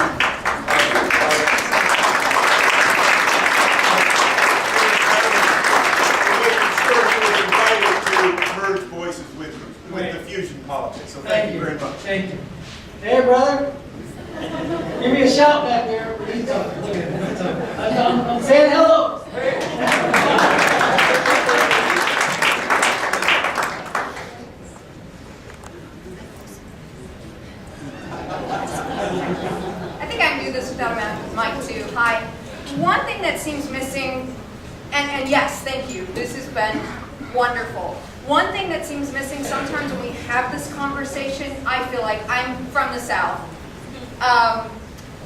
Merge voices with the fusion politics. So thank you very much. Thank you. Hey, brother. Give me a shout back there. What are you talking? Look at him. I'm saying hello. I think I can do this without a mic too. Hi. One thing that seems missing, and yes, thank you. This has been wonderful. One thing that seems missing sometimes when we have this conversation, I feel like I'm from the South.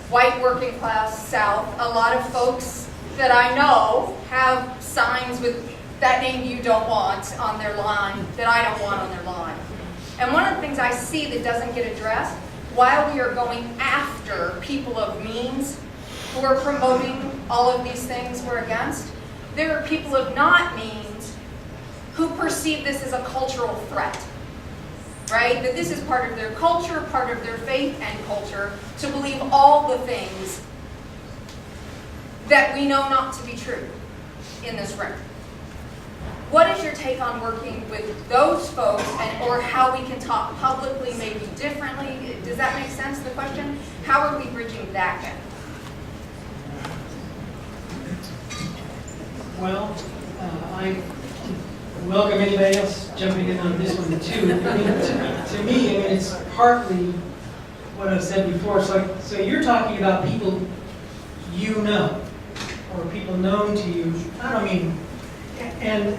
White working class South. A lot of folks that I know have signs with that name you don't want on their line, that I don't want on their line. And one of the things I see that doesn't get addressed, while we are going after people of means who are promoting all of these things we're against, there are people of not means who perceive this as a cultural threat, right? That this is part of their culture, part of their faith and culture, to believe all the things that we know not to be true in this room. What is your take on working with those folks, or how we can talk publicly, maybe differently? Does that make sense, the question? How are we bridging that gap? Well, I welcome anybody else jumping in on this one too. I mean, to me, I mean, it's partly what I said before. So you're talking about people you know, or people known to you. I don't mean, and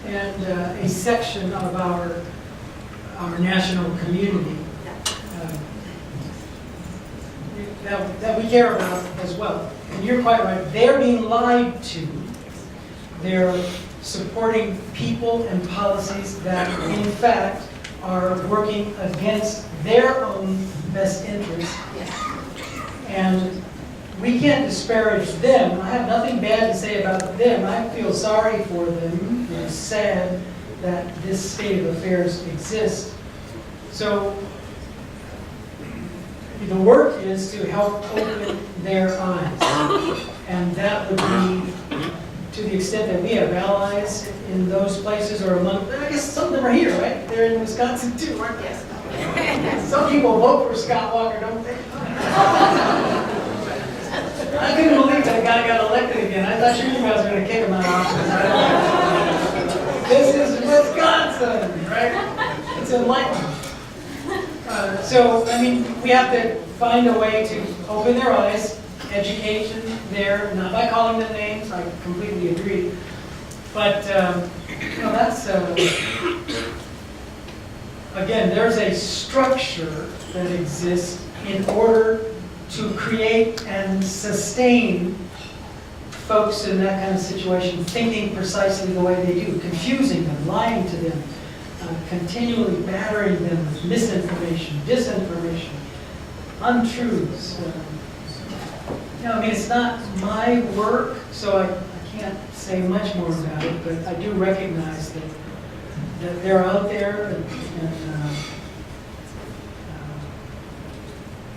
a section of our national community that we care about as well. And you're quite right. They're being lied to. They're supporting people and policies that, in fact, are working against their own best interests. And we can't disparage them. I have nothing bad to say about them. I feel sorry for them. It's sad that this state of affairs exists. So the work is to help open their eyes. And that would be to the extent that we have allies in those places, or among, I guess some of them are here, right? They're in Wisconsin too, aren't they? Some people vote for Scott Walker, don't they? I couldn't believe that guy got elected again. I thought you guys were going to kick him out of office. This is Wisconsin, right? It's enlightenment. So, I mean, we have to find a way to open their eyes, education there, not by calling them names, I completely agree. But, you know, that's, again, there's a structure that exists in order to create and sustain folks in that kind of situation thinking precisely the way they do, confusing them, lying to them, continually battering them with misinformation, disinformation, untruths. You know, I mean, it's not my work, so I can't say much more about it, but I do recognize that they're out there, and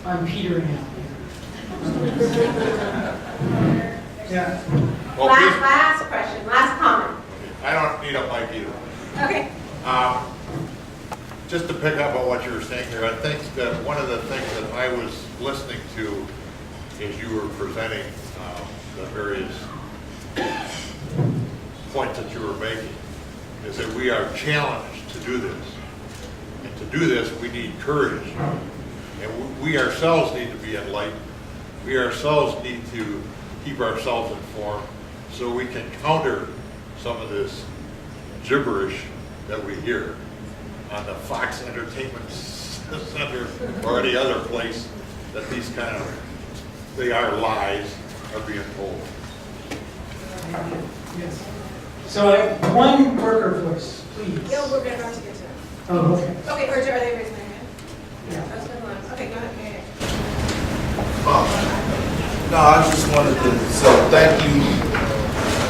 I'm petering out there. Yeah. Well, last question, last comment. I don't need a mic either. Okay. Just to pick up on what you were saying here, I think that one of the things that I was listening to as you were presenting the various points that you were making is that we are challenged to do this. And to do this, we need courage. And we ourselves need to be enlightened. We ourselves need to keep ourselves informed so we can counter some of this gibberish that we hear on the Fox Entertainment Center or any other place that these kind of, they are lies, are being told. Yes. So one worker voice, please. Yeah, we're about to get to it. Oh, okay. Okay, or are they raising their hand? Yeah. Okay, go ahead. No, I just wanted to say thank you.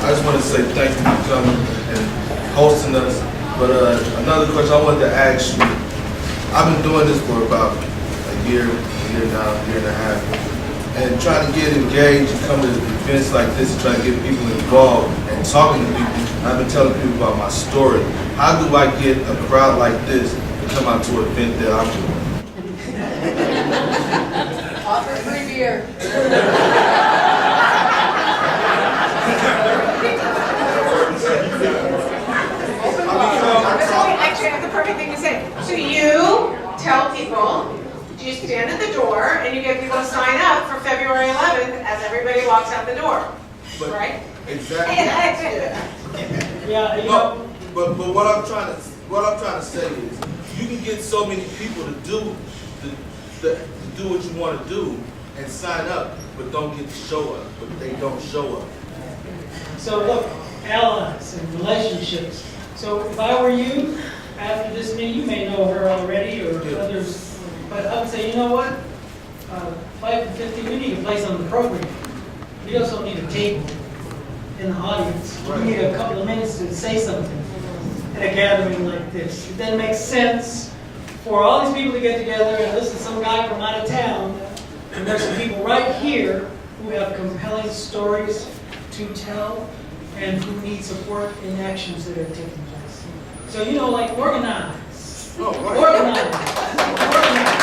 I just want to say thank you for coming and hosting us. But another question I wanted to ask you. I've been doing this for about a year now, a year and a half, and trying to get engaged and come to events like this and trying to get people involved and talking to people. I've been telling people about my story. How do I get a crowd like this to come out to an event that I'm doing? Offer free beer. Actually, I have the perfect thing to say. So you tell people, you stand at the door and you get people to sign up for February 11th as everybody walks out the door, right? Exactly. Yeah, you No, know, but what I'm trying to say is, you can get so many people to do what you want to do and sign up, but don't get to show up. But they don't show up. so look, allies and relationships. So if I were you, after this meeting, you may know her already or others, but I would say, you know what? 5 to 50, we need a place on the program. We just don't need a table in the audience. We need a couple of minutes to say something at a gathering like this. It then makes sense for all these people to get together and listen to some guy from out of town. And there's some people right here who have compelling stories to tell and who need support in actions that are taking place. So, you know, like organize. Oh, right. Organize. Organize.